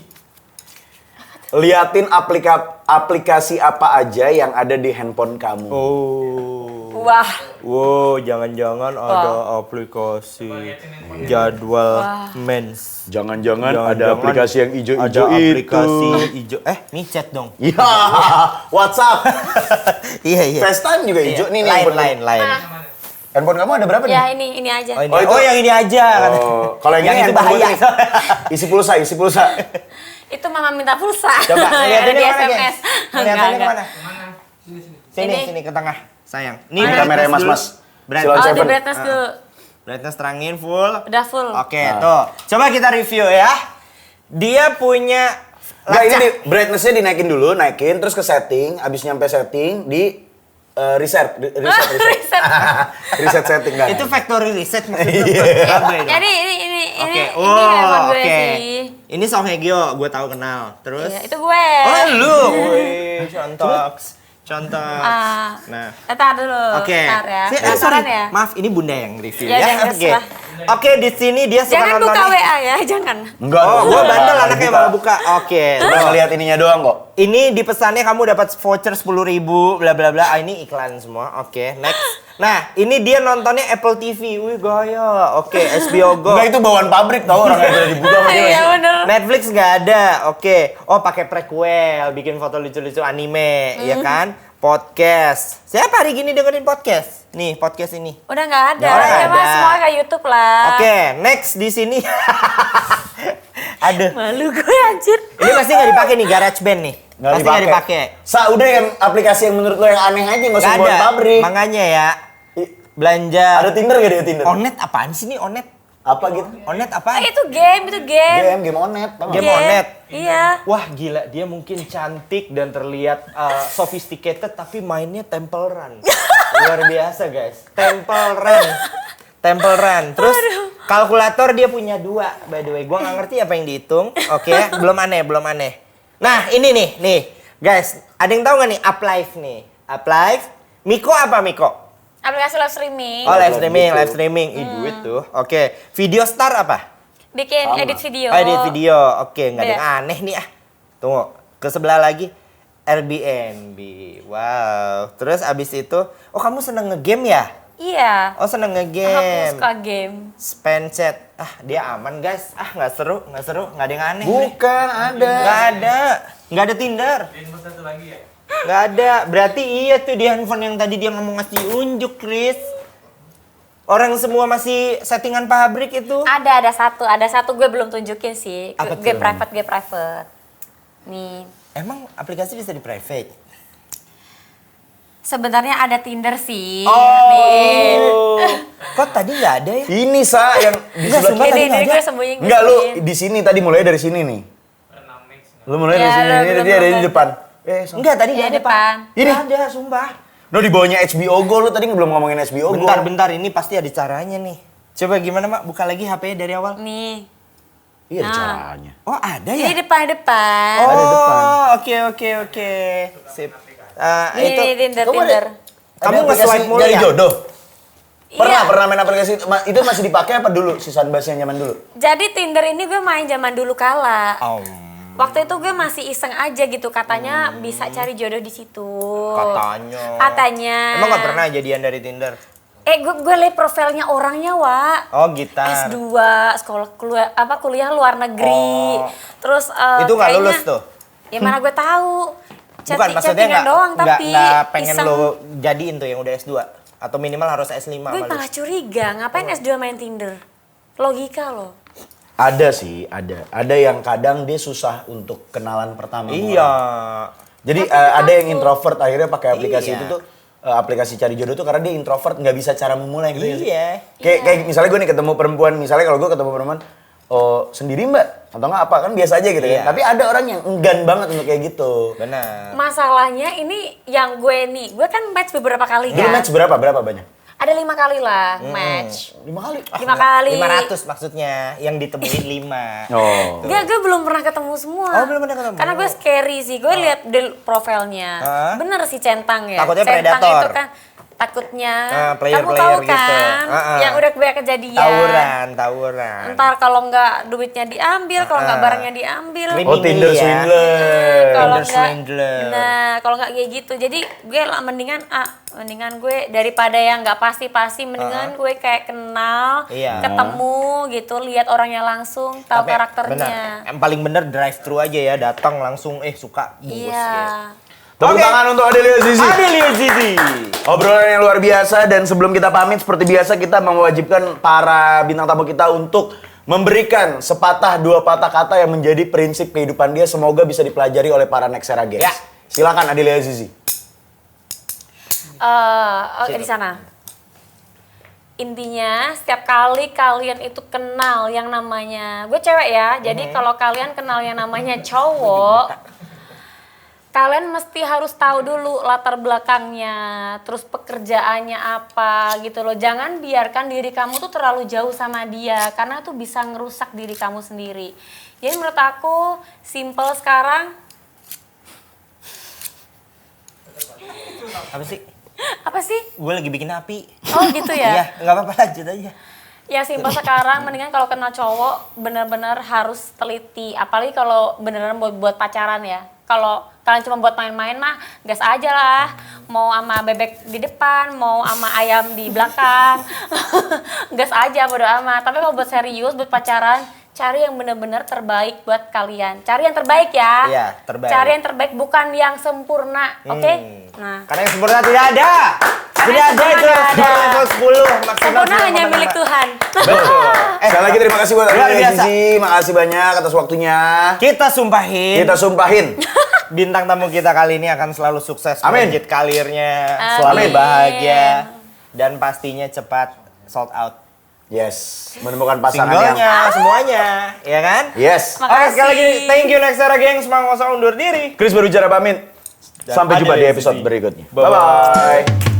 Liatin aplikasi apa aja yang ada di handphone kamu. Oh. Wah, Wow, jangan-jangan ada aplikasi jadwal mens. Jangan-jangan ada Jangan-jangan aplikasi yang ijo-ijo ada itu. aplikasi hijau. Ini chat dong. Iya, WhatsApp. Iya. FaceTime juga hijau nih. Lain. Handphone kamu ada berapa nih? ya ini aja. Oh, ini. Oh, itu- Oh, yang ini aja. Oh, kalau yang, Yang ini itu handphone bahaya. gue nih. Isi pulsa. Itu mama minta pulsa. Coba Yang ada ngeliatinnya di kemana, SMS. guys? Ngeliatinnya Enggak. kemana? Sini, Ini. ke tengah. Sayang. Ini kameranya brightness Mas. dulu. Bright- Silon Oh, di Seven. brightness dulu. Brightness terangin full. Udah full. Oke, tuh. Coba kita review ya. Dia punya Enggak, ini lacak. brightness-nya dinaikin dulu, terus ke setting, abis nyampe setting di reset. Reset setting kan. Itu factory reset maksudnya. Iya. Upgrade. Jadi ini Oke. handphone gue Oke. sih. Ini Song Hye Kyo, gue tahu kenal. Terus Iya, itu gue. Oh, lu. Wih, contoh. Ah. Nah. Ntar dulu. Oke. Ntar ya. Sorry. Penasaran ya. Maaf, ini Bunda yang review Ya, ya. jangan Oke. lah. Oke, di sini dia suka Jangan buka nonton. WA ya, jangan. Enggak. Oh, gue enggak, bandel enggak, anaknya enggak. mau buka. Oke. Cuma ngeliat ininya doang kok. Ini di pesannya kamu dapat voucher 10.000 bla bla bla. Ah, ini iklan semua. Oke, next. Nah, ini dia nontonnya Apple TV. Wih, gaya. Oke, HBO Go. Enggak, itu bawaan pabrik tau orang yang udah dibuka sama dia. Iya bener. Netflix nggak ada. Oke. Oh, pakai prequel, bikin foto lucu-lucu anime, ya kan? Podcast. Siapa hari gini dengerin podcast? Nih, podcast ini. Udah nggak ada. Udah nggak Ya mas, ada. semua kayak YouTube lah. Oke, next di sini. Aduh. Malu gue anjir. Ini pasti nggak dipakai nih GarageBand nih. Nggak Pasti nggak dipakai. Udah yang aplikasi yang menurut lo yang aneh aja, nggak usah Nggak buat ada. pabrik. Makanya ya. Belanja. Ada Tinder gak dia Tinder? Onet apaan sih nih Onet? Apa gitu? Onet apaan? Itu game. Game onet. Tau nggak? Game Onet. Iya. Wah gila, dia mungkin cantik dan terlihat sophisticated tapi mainnya Temple Run. Luar biasa guys. Temple Run. Terus kalkulator dia punya 2 by the way. Gua nggak ngerti apa yang dihitung. Oke, belum aneh. Nah, ini nih. Guys, ada yang tahu nggak nih Uplife nih? Uplife. Miko apa Miko? Aplikasi live streaming. Oh, live streaming. Duit tuh. Oke. Video Star apa? Bikin edit video. Oh, edit video. Oke, nggak ada yang Iya. aneh nih ah. Tunggu, ke sebelah lagi Airbnb. Wow. Terus abis itu, oh kamu seneng ngegame ya? Iya. Oh seneng Aku ngegame. suka game. Spendset. Ah dia aman guys. Ah nggak seru. Nggak ada yang aneh. Bukan, ada. Nggak ada Tinder. Nggak ada. Berarti iya tuh di handphone yang tadi dia ngomong ngasih unjuk, Chris. Orang semua masih settingan pabrik itu. Ada satu gue belum tunjukin sih. Apa Gue tuh? private. Nih. Emang aplikasi bisa di private? Sebenarnya ada Tinder sih. Oh. Nih. Kok tadi nggak ada ya? Ini yang di Enggak, sebelah sumpah kiri. tadi Ini nggak gue ada. sembunyiin. Enggak, lu di sini tadi mulai dari sini nih. Lu mulai dari Ya, sini, lu- ini lu- dia ada lu- di depan. Enggak, tadi Iya, nggak ada, Pak. depan. Ini? Nggak ada, sumpah. No di bawahnya HBO Go, lu tadi belum ngomongin HBO Go. Bentar, ini pasti ada caranya nih. Coba gimana, Mak? Buka lagi HP dari awal. Nih. Iya ada Nah. caranya. Oh, ada Ini ya? depan. Oh, Ada depan. oke. Sip. Ini Tinder. Kamu Ada nge-swipe aplikasi mulu cari ya? jodoh. Iya. Pernah main aplikasi itu? Itu masih dipakai apa dulu? Si Sunbus yang zaman dulu? Jadi Tinder ini gue main zaman dulu kala. Oh, Waktu itu gue masih iseng aja gitu, katanya bisa cari jodoh di situ. Katanya. Emang nggak pernah jadian dari Tinder? Gue liat profilnya orangnya, Wak. Oh, gitar. S2, sekolah kuliah luar negeri. Oh. Terus Itu nggak kayaknya- lulus tuh? Ya mana gue tahu. Bukan, maksudnya Chattingan doang tapi nggak pengen iseng. lo jadiin tuh yang udah S2? Atau minimal harus S5 Gue sama lu? malah curiga, ngapain S2 main Tinder? Logika loh. Ada sih, ada. Ada yang kadang dia susah untuk kenalan pertama. sama Iya. orang. Jadi Tapi ada yang takut. introvert akhirnya pakai aplikasi Iya. itu tuh aplikasi cari jodoh tuh karena dia introvert nggak bisa cara memulai gitu. ya sih? Iya. Kayak misalnya gue nih ketemu perempuan, misalnya kalau gue ketemu perempuan, oh sendiri mbak atau nggak apa kan biasa aja gitu Iya. kan. Tapi ada orang yang enggan banget untuk kayak gitu. Benar. Masalahnya ini yang gue kan match beberapa kali Dulu kan. match berapa banyak? Ada 5 kali lah match. 5 kali. 5 kali. 500 maksudnya, yang ditemuin 5. Oh. Gue belum pernah ketemu semua. Oh, belum pernah ketemu. Karena gue scary sih. Gue lihat di profilnya. Hah? Bener sih centang ya. Takutnya centang predator. itu kan takutnya. Player-player kamu tahu gitu. kan yang udah kebanyakan kejadian. Tawuran. Ntar kalau nggak duitnya diambil, kalau nggak barangnya diambil. Kriminal. Oh Tinder ya. swindler. Kalau Tinder nggak, swindler. nah kalau nggak kayak gitu. Jadi gue lah mendingan gue daripada yang nggak pasti, mendingan gue kayak kenal, Iya. ketemu gitu, lihat orangnya langsung, tahu Tapi karakternya. benar. Yang paling bener drive thru aja ya, datang langsung suka bungkus Iya. gitu. Tepuk Oke. tangan untuk Adelia Zizi. Adelia Zizi. Obrolan yang luar biasa dan sebelum kita pamit seperti biasa kita mewajibkan para bintang tamu kita untuk memberikan sepatah dua patah kata yang menjadi prinsip kehidupan dia, semoga bisa dipelajari oleh para Nexera Gengs. Ya. Silakan Adelia Zizi. Di sana. Intinya setiap kali kalian itu kenal yang namanya, gue cewek ya, jadi kalau kalian kenal yang namanya cowok, kalian mesti harus tahu dulu latar belakangnya, terus pekerjaannya apa gitu loh. Jangan biarkan diri kamu tuh terlalu jauh sama dia, karena tuh bisa ngerusak diri kamu sendiri. Jadi menurut aku simple sekarang. Apa sih? Apa sih? Gue lagi bikin api. Oh gitu ya? Iya, nggak apa-apa, lanjut aja. Ya simpel sekarang, mendingan kalau kenal cowok bener-bener harus teliti. Apalagi kalau beneran buat pacaran ya. Kalau kalian cuma buat main-main mah gas aja lah. Mau sama bebek di depan, mau sama ayam di belakang. Gas aja bodo amat. Tapi kalau buat serius, buat pacaran, cari yang bener-bener terbaik buat kalian. Cari yang terbaik ya. Iya, terbaik. Cari yang terbaik, bukan yang sempurna. Oke? Nah. Karena yang sempurna tidak ada. Karena Tidak yang ada itu sempurna nggak ada. level maksimal Sempurna hanya teman-teman. milik Tuhan. Betul. Sekali lagi terima kasih buat Luar Andi biasa. Zizi. Makasih banyak atas waktunya. Kita sumpahin. Kita sumpahin. Bintang tamu kita kali ini akan selalu sukses Amin. menjit karirnya, Amin. selalu bahagia, dan pastinya cepat sold out. Yes, menemukan pasangan yang Singlenya, semuanya, ya kan? yes. Makasih. Oke, sekali lagi thank you Nextera gengs, Mang Osa undur diri. Chris Berujara pamit. Dan Sampai Andi jumpa di Zizi. episode berikutnya. Bye-bye. Bye-bye.